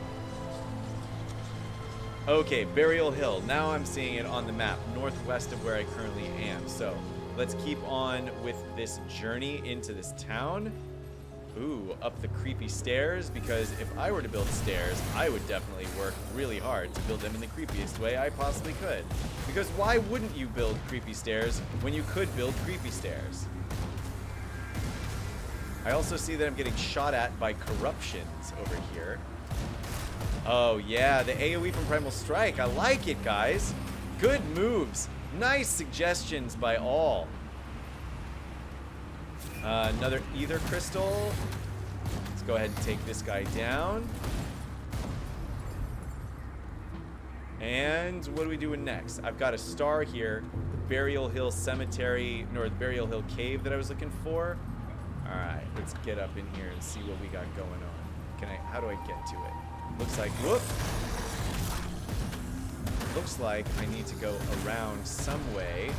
Okay, Burial Hill. Now I'm seeing it on the map, northwest of where I currently am. So, let's keep on with this journey into this town. Ooh, up the creepy stairs, because if I were to build stairs, I would definitely work really hard to build them in the creepiest way I possibly could. Because why wouldn't you build creepy stairs when you could build creepy stairs? I also see that I'm getting shot at by corruptions over here. Oh, yeah, the AoE from Primal Strike. I like it, guys. Good moves. Nice suggestions by all. Another Ether Crystal. Let's go ahead and take this guy down. And what are we doing next? I've got a star here. The Burial Hill Cemetery, or the Burial Hill Cave that I was looking for. Alright, let's get up in here and see what we got going on. How do I get to it? Looks like, whoop! Looks like I need to go around some way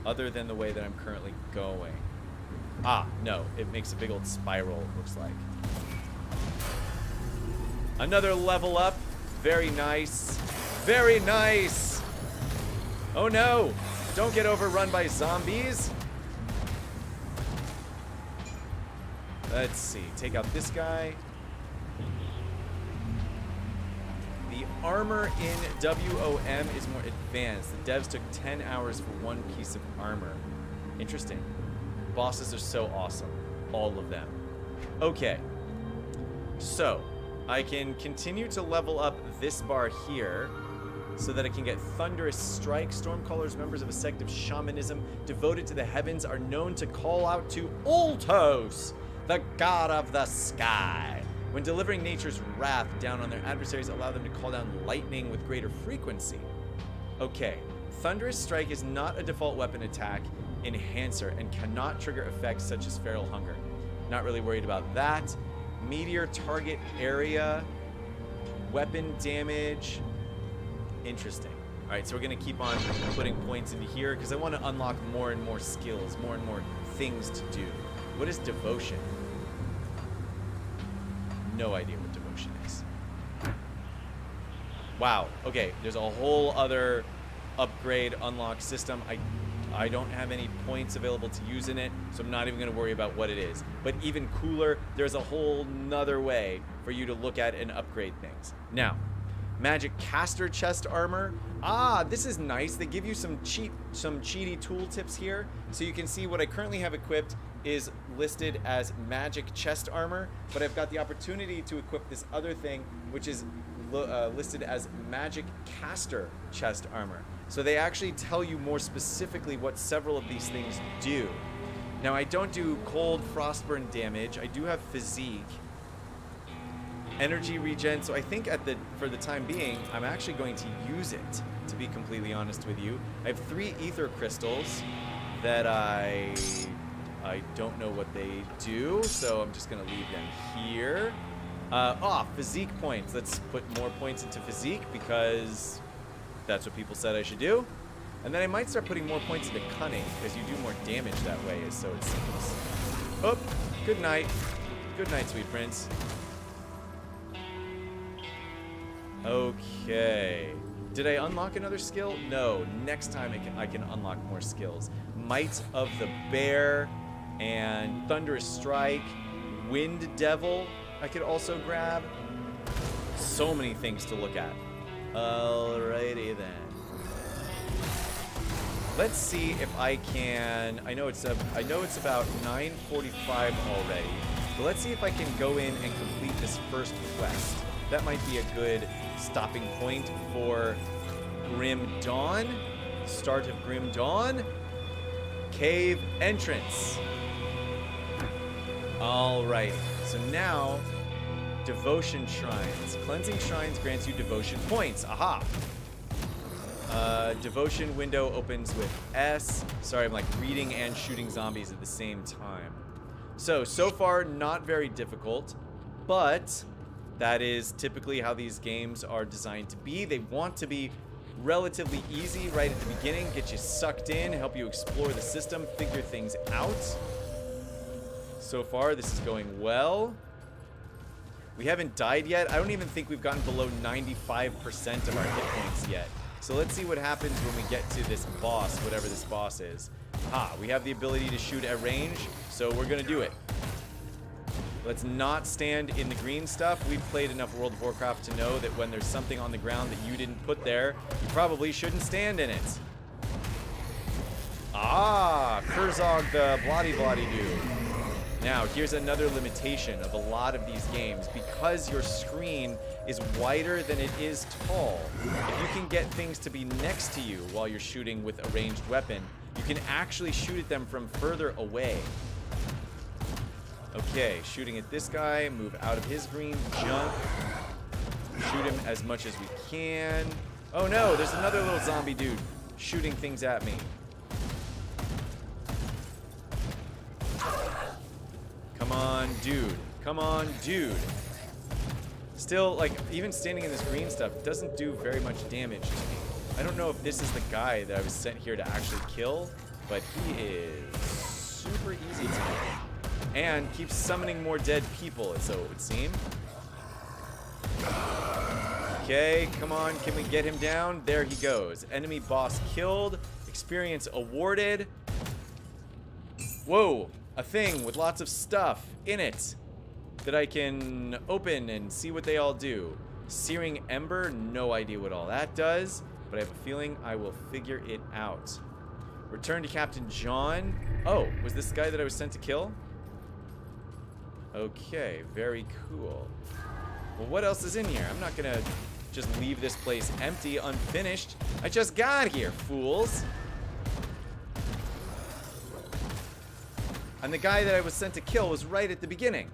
other than the way that I'm currently going. Ah, no, it makes a big old spiral, it looks like. Another level up. Very nice. Very nice! Oh no! Don't get overrun by zombies. Let's see. Take out this guy. The armor in WOM is more advanced. The devs took 10 hours for one piece of armor. Interesting. Bosses are so awesome. All of them. Okay. So, I can continue to level up this bar here so that I can get Thunderous Strike. Stormcallers, members of a sect of shamanism devoted to the heavens, are known to call out to Ultos, the god of the sky. When delivering nature's wrath down on their adversaries, allow them to call down lightning with greater frequency. Okay, Thunderous Strike is not a default weapon attack enhancer and cannot trigger effects such as feral hunger. Not really worried about that. Meteor target area, weapon damage. Interesting. All right, so we're going to keep on putting points into here because I want to unlock more and more skills, more and more things to do. What is devotion? No idea what devotion is. Wow. Okay, there's a whole other upgrade unlock system. I don't have any points available to use in it, so I'm not even going to worry about what it is. But even cooler, there's a whole nother way for you to look at and upgrade things. Now, Magic Caster chest armor. Ah, this is nice. They give you some cheaty tool tips here. So you can see what I currently have equipped is listed as Magic chest armor, but I've got the opportunity to equip this other thing, which is listed as Magic Caster chest armor. So they actually tell you more specifically what several of these things do. Now, I don't do cold frostburn damage. I do have physique, energy regen, so I think for the time being, I'm actually going to use it, to be completely honest with you. I have 3 ether crystals that I don't know what they do, so I'm just going to leave them here. Physique points. Let's put more points into physique because that's what people said I should do. And then I might start putting more points into cunning because you do more damage that way, so it seems. Oh, good night. Good night, sweet prince. Okay. Did I unlock another skill? No. Next time I can unlock more skills. Might of the Bear and Thunderous Strike, Wind Devil I could also grab. So many things to look at. Alrighty then. Let's see if I can. I know it's about 9:45 already, but let's see if I can go in and complete this first quest. That might be a good stopping point for Grim Dawn. Start of Grim Dawn. Cave entrance. Alright, so now, devotion shrines. Cleansing shrines grants you devotion points. Aha! Devotion window opens with S. Sorry, I'm like reading and shooting zombies at the same time. So far, not very difficult, but that is typically how these games are designed to be. They want to be relatively easy right at the beginning, get you sucked in, help you explore the system, figure things out. So far, this is going well. We haven't died yet. I don't even think we've gotten below 95% of our hit points yet. So let's see what happens when we get to this boss, whatever this boss is. We have the ability to shoot at range, so we're gonna do it. Let's not stand in the green stuff. We've played enough World of Warcraft to know that when there's something on the ground that you didn't put there, you probably shouldn't stand in it. Kurzog the Bloody Doo. Now, here's another limitation of a lot of these games. Because your screen is wider than it is tall, if you can get things to be next to you while you're shooting with a ranged weapon, you can actually shoot at them from further away. Okay, shooting at this guy, move out of his green, jump. Shoot him as much as we can. Oh no, there's another little zombie dude shooting things at me. Come on, dude. Come on, dude. Still, like, even standing in this green stuff doesn't do very much damage to me. I don't know if this is the guy that I was sent here to actually kill, but he is super easy to me. And keeps summoning more dead people, so it would seem. Okay, come on. Can we get him down? There he goes. Enemy boss killed. Experience awarded. Whoa. A thing with lots of stuff in it that I can open and see what they all do. Searing Ember, no idea what all that does, but I have a feeling I will figure it out. Return to Captain John. Oh, was this the guy that I was sent to kill? Okay, very cool. Well, what else is in here? I'm not gonna just leave this place empty, unfinished. I just got here, fools. And the guy that I was sent to kill was right at the beginning.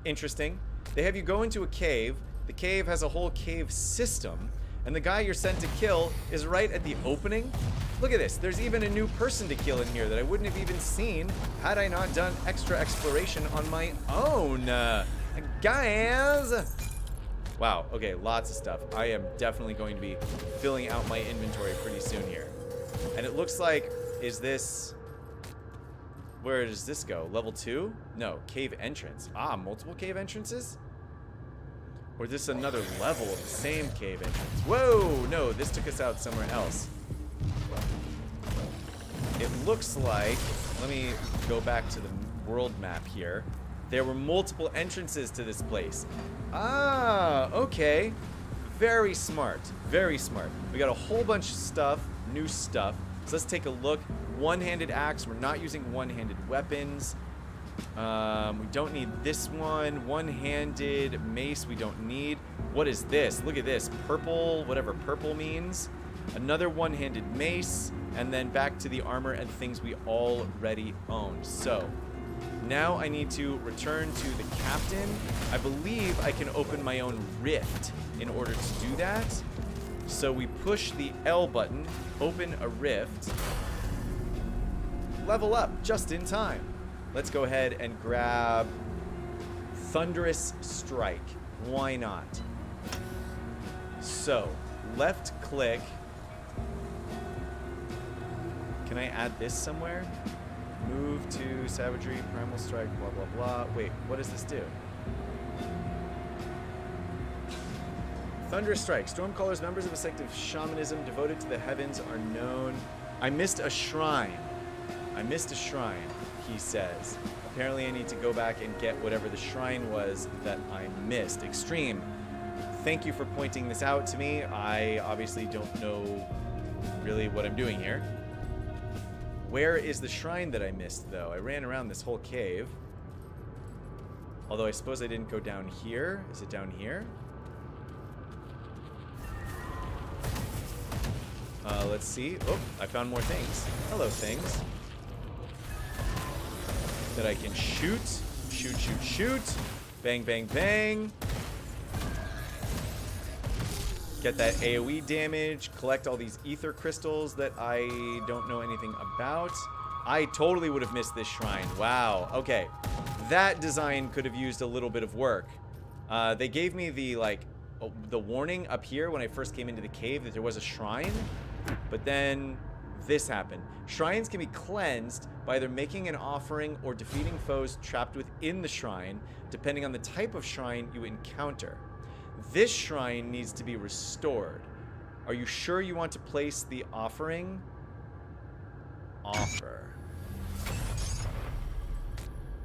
Interesting. They have you go into a cave. The cave has a whole cave system. And the guy you're sent to kill is right at the opening. Look at this. There's even a new person to kill in here that I wouldn't have even seen had I not done extra exploration on my own. Guys! Wow. Okay, lots of stuff. I am definitely going to be filling out my inventory pretty soon here. And it looks like, is this... Where does this go? Level 2? No, cave entrance. Ah, multiple cave entrances? Or is this another level of the same cave entrance? Whoa! No, this took us out somewhere else. It looks like... Let me go back to the world map here. There were multiple entrances to this place. Ah, okay. Very smart. Very smart. We got a whole bunch of stuff, new stuff. So let's take a look. One-handed axe. We're not using one-handed weapons. We don't need this one. One-handed mace we don't need. What is this? Look at this. Purple, whatever purple means. Another one-handed mace. And then back to the armor and things we already own. So, now I need to return to the captain. I believe I can open my own rift in order to do that. So we push the L button, open a rift, level up just in time. Let's go ahead and grab Thunderous Strike. Why not? So, left click. Can I add this somewhere? Move to Savagery, Primal Strike, blah, blah, blah. Wait, what does this do? Thunderous Strike. Stormcallers, members of a sect of shamanism devoted to the heavens are known. I missed a shrine. I missed a shrine, he says. Apparently I need to go back and get whatever the shrine was that I missed. Extreme. Thank you for pointing this out to me. I obviously don't know really what I'm doing here. Where is the shrine that I missed, though? I ran around this whole cave. Although I suppose I didn't go down here. Is it down here? Let's see. Oh, I found more things. Hello, things. That I can shoot. Shoot, shoot, shoot. Bang, bang, bang. Get that AoE damage. Collect all these ether crystals that I don't know anything about. I totally would have missed this shrine. Wow. Okay. That design could have used a little bit of work. They gave me the, like, the warning up here when I first came into the cave that there was a shrine. But then this happened. Shrines can be cleansed by either making an offering or defeating foes trapped within the shrine, depending on the type of shrine you encounter. This shrine needs to be restored. Are you sure you want to place the offering? Offer.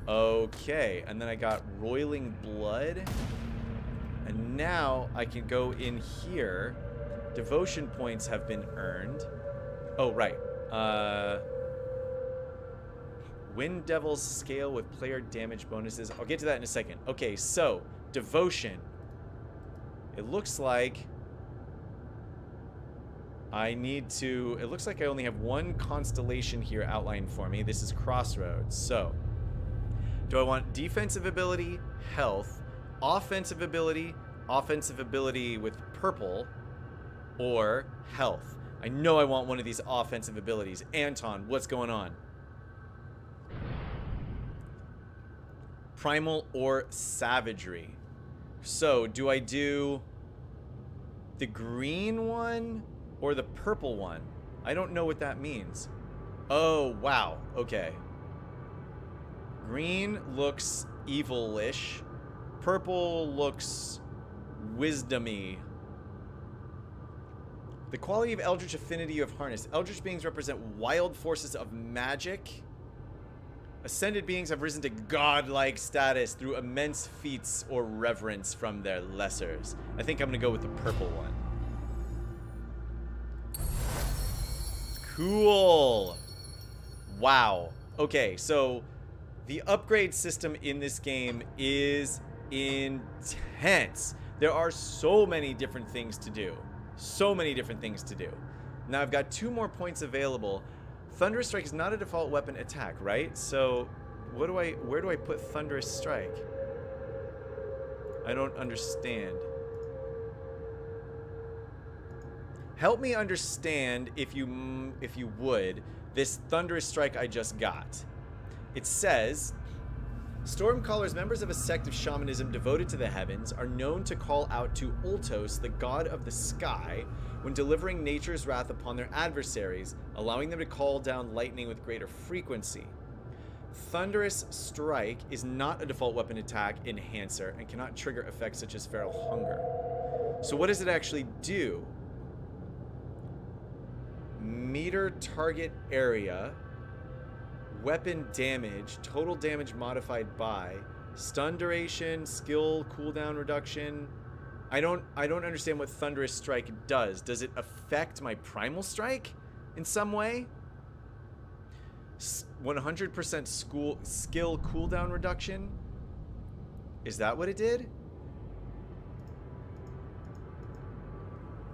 Okay, and then I got roiling blood. And now I can go in here. Devotion points have been earned. Oh, right. Wind Devil's scale with player damage bonuses. I'll get to that in a second. Okay, so devotion. It looks like I need to... It looks like I only have one constellation here outlined for me. This is Crossroads. So, do I want defensive ability, health, offensive ability with purple, or health? I know I want one of these offensive abilities. Anton, what's going on? Primal or savagery. So, do I do the green one or the purple one? I don't know what that means. Oh, wow. Okay. Green looks evil-ish. Purple looks wisdomy. The quality of Eldritch Affinity you have harnessed. Eldritch beings represent wild forces of magic. Ascended beings have risen to godlike status through immense feats or reverence from their lessers. I think I'm going to go with the purple one. Cool. Wow. Okay, so the upgrade system in this game is intense. There are so many different things to do. Now I've got 2 more points available. Thunderous Strike is not a default weapon attack, right? So where do I put Thunderous Strike? I don't understand. Help me understand, if you would, this Thunderous Strike I just got. It says, Stormcallers, members of a sect of shamanism devoted to the heavens, are known to call out to Ultos, the god of the sky, when delivering nature's wrath upon their adversaries, allowing them to call down lightning with greater frequency. Thunderous Strike is not a default weapon attack enhancer and cannot trigger effects such as Feral Hunger. So what does it actually do? Meter target area, weapon damage, total damage modified by, stun duration, skill cooldown reduction. I don't understand what Thunderous Strike does. Does it affect my Primal Strike in some way? 100% skill cooldown reduction? Is that what it did?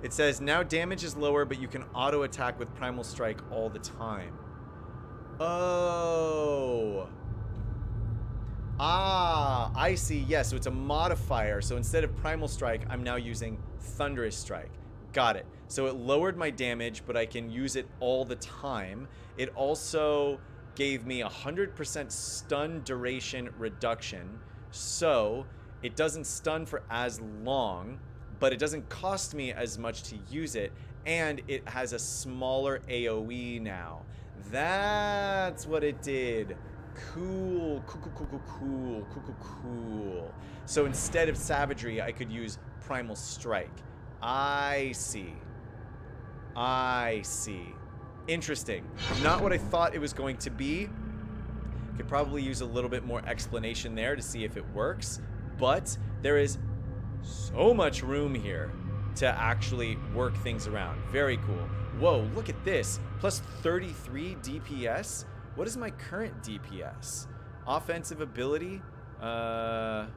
It says, now damage is lower, but you can auto attack with Primal Strike all the time. Oh. Ah, I see. Yes, so it's a modifier. So instead of Primal Strike, I'm now using Thunderous Strike. Got it. So it lowered my damage, but I can use it all the time. It also gave me 100% stun duration reduction. So it doesn't stun for as long, but it doesn't cost me as much to use it. And it has a smaller AoE now. That's what it did. Cool. So instead of savagery, I could use Primal Strike. I see. Interesting. Not what I thought it was going to be. Could probably use a little bit more explanation there to see if it works. But there is so much room here to actually work things around. Very cool. Whoa, look at this. Plus 33 DPS. What is my current DPS? Offensive ability, armor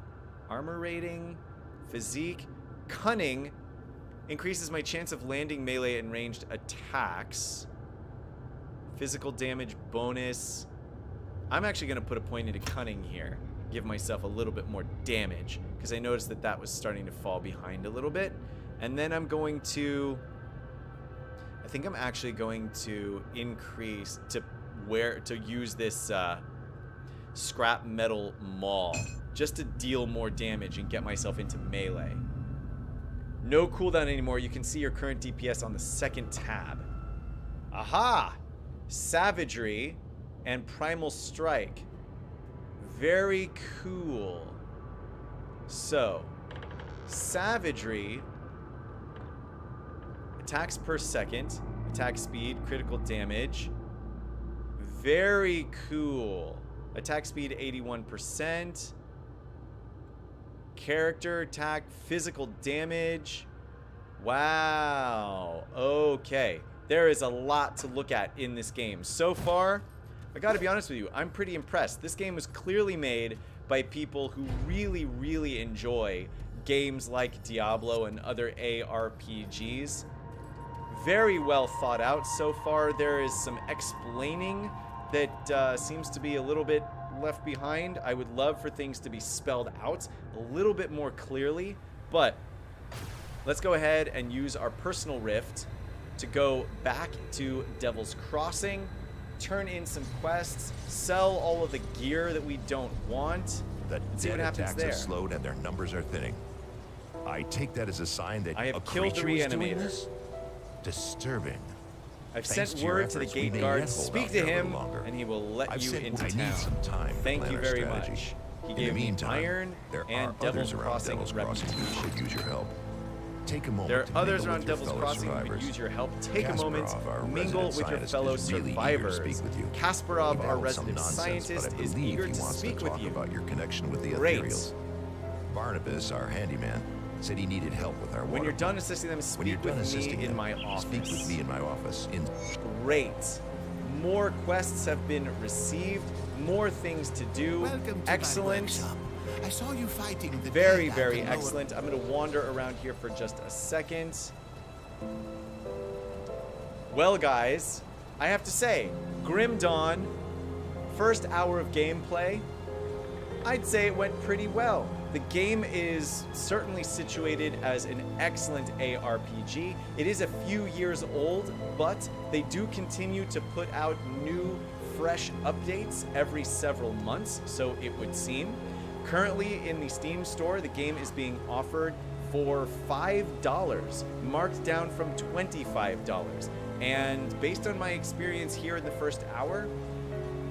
rating, physique, cunning increases my chance of landing melee and ranged attacks. Physical damage bonus. I'm actually going to put a point into cunning here. Give myself a little bit more damage because I noticed that that was starting to fall behind a little bit. And then I'm going to... I think I'm actually going to increase to use this scrap metal maul just to deal more damage and get myself into melee. No cooldown anymore. You can see your current DPS on the second tab. Aha! Savagery and Primal Strike. Very cool. So, Savagery, attacks per second, attack speed, critical damage. Very cool. Attack speed 81%. Character attack, physical damage. Wow. Okay. There is a lot to look at in this game. So far, I gotta be honest with you, I'm pretty impressed. This game was clearly made by people who really, really enjoy games like Diablo and other ARPGs. Very well thought out so far. There is some explaining that seems to be a little bit left behind. I would love for things to be spelled out a little bit more clearly, but let's go ahead and use our personal rift to go back to Devil's Crossing, turn in some quests, sell all of the gear that we don't want, The and see what dead happens attacks there. have slowed and their numbers are thinning. I take that as a sign that I have a killed the creature is doing reanimator. this? Disturbing. I've Thanks sent to your word to the efforts, we gate may guard, yet hold speak out to there a little him, longer. and he will let I've you said into I town. need some time to Thank plan you our very strategy. much. He In gave the me meantime, iron there and are Devil's others around Crossing Devil's Crossing who reputation. could use your help. Take a moment There are to others mingle around with your Devil's fellow Crossing who survivors. could use your help. Take a moment, Kasparov, our mingle resident with your scientist, fellow is really eager to survivors. speak with you. Kasparov, He our babbled some resident nonsense, scientist, but I is believe eager he to wants speak to with talk you. about your connection with the Great. ethereals. Barnabas, our handyman, said he needed help with our water. When you're done pump. assisting them, When you're speak done with me assisting in them, my office. speak with me in my office. Great. More quests have been received. More things to do. Welcome to Excellent. my workshop. I saw you fighting the Very, dead out very in lower- excellent. I'm going to wander around here for just a second. Well, guys, I have to say, Grim Dawn, first hour of gameplay, I'd say it went pretty well. The game is certainly situated as an excellent ARPG. It is a few years old, but they do continue to put out new, fresh updates every several months, so it would seem. Currently in the Steam store, the game is being offered for $5, marked down from $25. And based on my experience here in the first hour,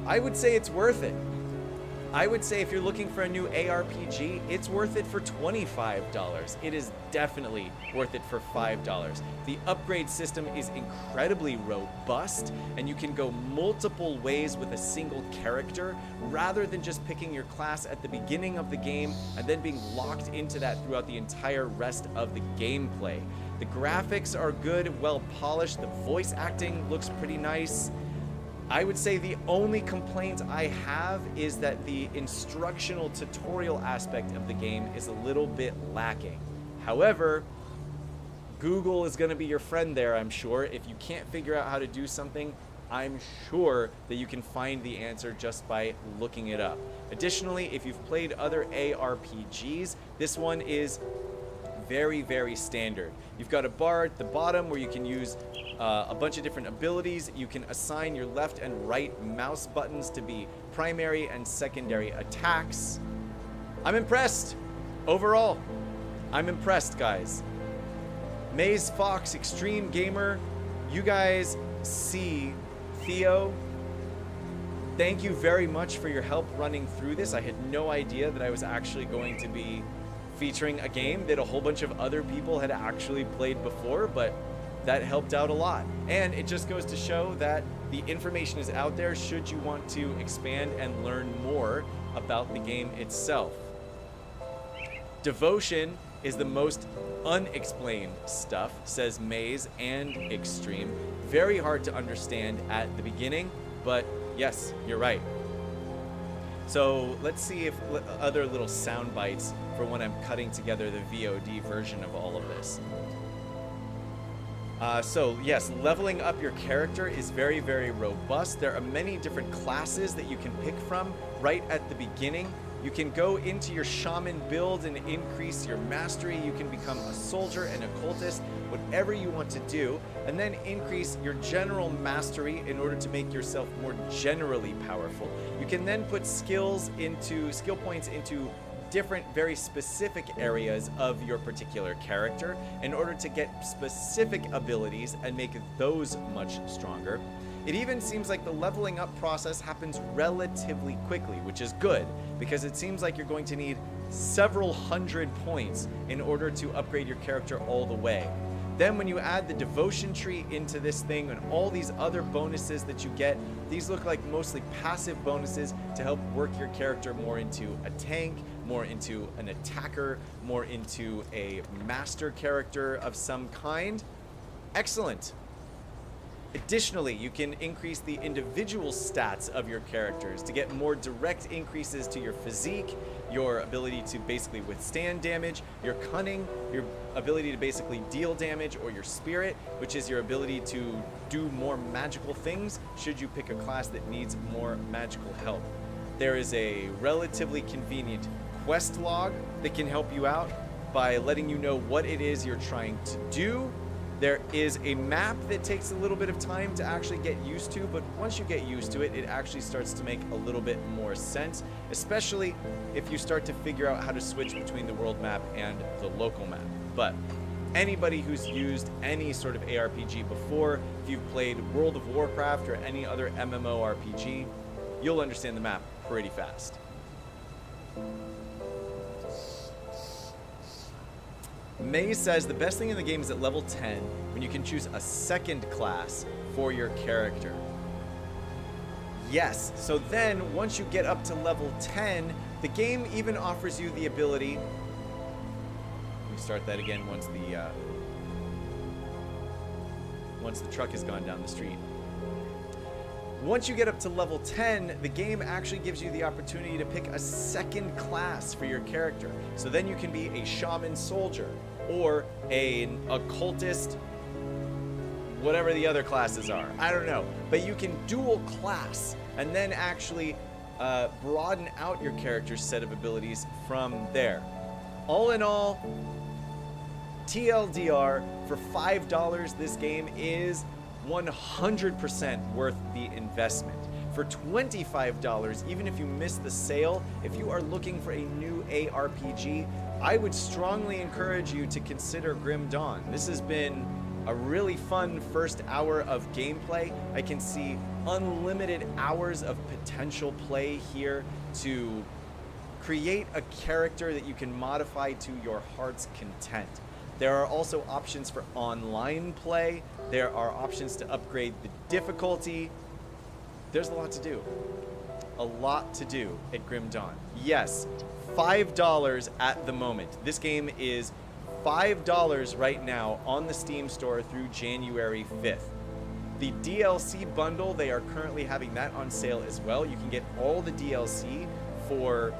I would say it's worth it. I would say if you're looking for a new ARPG, it's worth it for $25. It is definitely worth it for $5. The upgrade system is incredibly robust, and you can go multiple ways with a single character rather than just picking your class at the beginning of the game and then being locked into that throughout the entire rest of the gameplay. The graphics are good, well polished, the voice acting looks pretty nice. I would say the only complaint I have is that the instructional tutorial aspect of the game is a little bit lacking. However, Google is going to be your friend there, I'm sure. If you can't figure out how to do something, I'm sure that you can find the answer just by looking it up. Additionally, if you've played other ARPGs, this one is very, very standard. You've got a bar at the bottom where you can use a bunch of different abilities. You can assign your left and right mouse buttons to be primary and secondary attacks. I'm impressed. Overall, I'm impressed, guys. Maze Fox, Extreme Gamer, you guys see Theo. Thank you very much for your help running through this. I had no idea that I was actually going to be featuring a game that a whole bunch of other people had actually played before, but that helped out a lot. And it just goes to show that the information is out there should you want to expand and learn more about the game itself. Devotion is the most unexplained stuff, says Maze and Extreme. Very hard to understand at the beginning, but yes, you're right. So let's see if other little sound bites for when I'm cutting together the VOD version of all of this. So yes, leveling up your character is very, very robust. There are many different classes that you can pick from right at the beginning. You can go into your Shaman build and increase your mastery. You can become a soldier, an occultist, whatever you want to do, and then increase your general mastery in order to make yourself more generally powerful. You can then put skill points into different, very specific areas of your particular character in order to get specific abilities and make those much stronger. It even seems like the leveling up process happens relatively quickly, which is good, because it seems like you're going to need several hundred points in order to upgrade your character all the way. Then when you add the devotion tree into this thing and all these other bonuses that you get, these look like mostly passive bonuses to help work your character more into a tank, more into an attacker, more into a master character of some kind. Excellent. Additionally, you can increase the individual stats of your characters to get more direct increases to your physique, your ability to basically withstand damage, your cunning, your ability to basically deal damage, or your spirit, which is your ability to do more magical things should you pick a class that needs more magical help. There is a relatively convenient quest log that can help you out by letting you know what it is you're trying to do. There is a map that takes a little bit of time to actually get used to, but once you get used to it, it actually starts to make a little bit more sense, especially if you start to figure out how to switch between the world map and the local map. But anybody who's used any sort of ARPG before, if you've played World of Warcraft or any other MMORPG, you'll understand the map pretty fast. May says the best thing in the game is at level 10 when you can choose a second class for your character. Yes, so then once you get up to level 10, the game even offers you the ability. Let me start that again once the truck has gone down the street. Once you get up to level 10, the game actually gives you the opportunity to pick a second class for your character. So then you can be a shaman soldier or an occultist, whatever the other classes are. I don't know. But you can dual class and then actually broaden out your character's set of abilities from there. All in all, TLDR, for $5, this game is 100% worth the investment. For $25, even if you miss the sale, if you are looking for a new ARPG, I would strongly encourage you to consider Grim Dawn. This has been a really fun first hour of gameplay. I can see unlimited hours of potential play here to create a character that you can modify to your heart's content. There are also options for online play. There are options to upgrade the difficulty. There's a lot to do. A lot to do at Grim Dawn. Yes, $5 at the moment. This game is $5 right now on the Steam store through January 5th. The DLC bundle, they are currently having that on sale as well. You can get all the DLC for,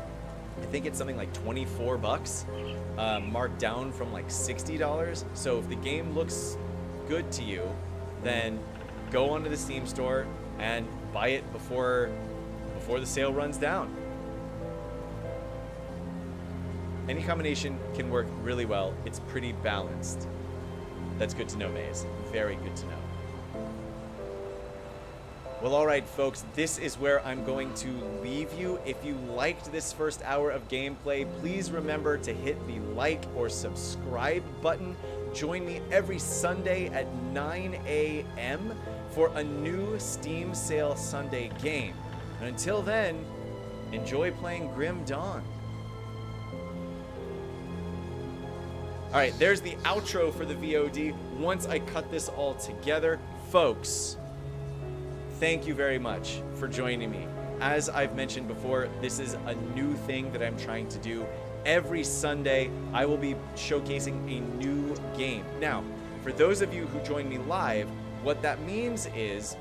I think it's something like $24, marked down from like $60. So if the game looks good to you, then go onto the Steam store and buy it before the sale runs down. Any combination can work really well. It's pretty balanced. That's good to know, Maze. Very good to know. Well, all right, folks, this is where I'm going to leave you. If you liked this first hour of gameplay, please remember to hit the like or subscribe button. Join me every Sunday at 9 a.m. for a new Steam Sale Sunday game. And until then, enjoy playing Grim Dawn. All right, there's the outro for the VOD. Once I cut this all together, folks, thank you very much for joining me. As I've mentioned before, this is a new thing that I'm trying to do. Every Sunday, I will be showcasing a new game. Now, for those of you who join me live, what that means is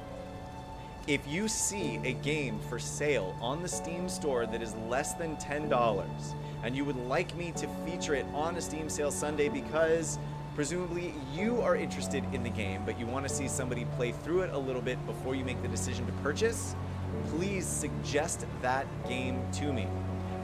if you see a game for sale on the Steam store that is less than $10 and you would like me to feature it on a Steam Sale Sunday because presumably you are interested in the game, but you want to see somebody play through it a little bit before you make the decision to purchase, please suggest that game to me.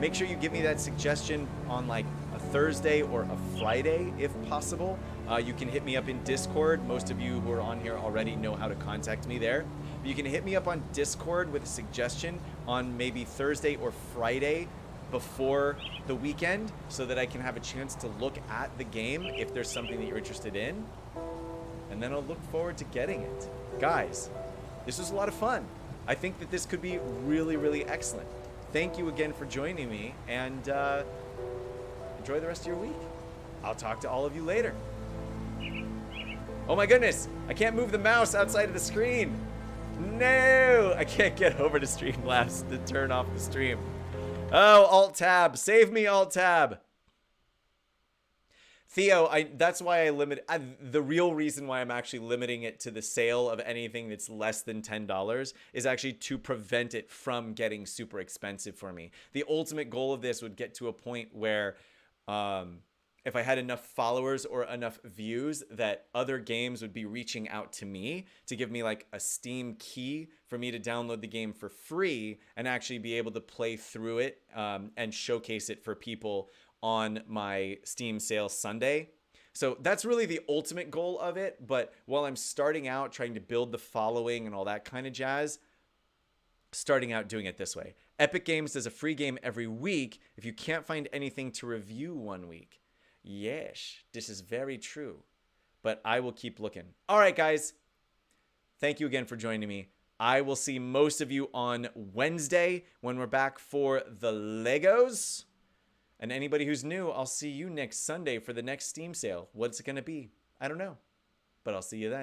Make sure you give me that suggestion on like a Thursday or a Friday if possible. You can hit me up in Discord. Most of you who are on here already know how to contact me there. But you can hit me up on Discord with a suggestion on maybe Thursday or Friday before the weekend so that I can have a chance to look at the game if there's something that you're interested in. And then I'll look forward to getting it. Guys, this was a lot of fun. I think that this could be really, really excellent. Thank you again for joining me, and enjoy the rest of your week. I'll talk to all of you later. Oh my goodness, I can't move the mouse outside of the screen. No, I can't get over to Streamlabs to turn off the stream. Oh, Alt-Tab, save me, Alt-Tab. Theo, that's why I limit the real reason why I'm actually limiting it to the sale of anything that's less than $10 is actually to prevent it from getting super expensive for me. The ultimate goal of this would get to a point where if I had enough followers or enough views that other games would be reaching out to me to give me like a Steam key for me to download the game for free and actually be able to play through it and showcase it for people on my Steam sale Sunday. So that's really the ultimate goal of it. But while I'm starting out trying to build the following and all that kind of jazz, starting out doing it this way. Epic Games does a free game every week if you can't find anything to review one week. Yes, this is very true. But I will keep looking. All right, guys. Thank you again for joining me. I will see most of you on Wednesday when we're back for the Legos. And anybody who's new, I'll see you next Sunday for the next Steam sale. What's it going to be? I don't know. But I'll see you then.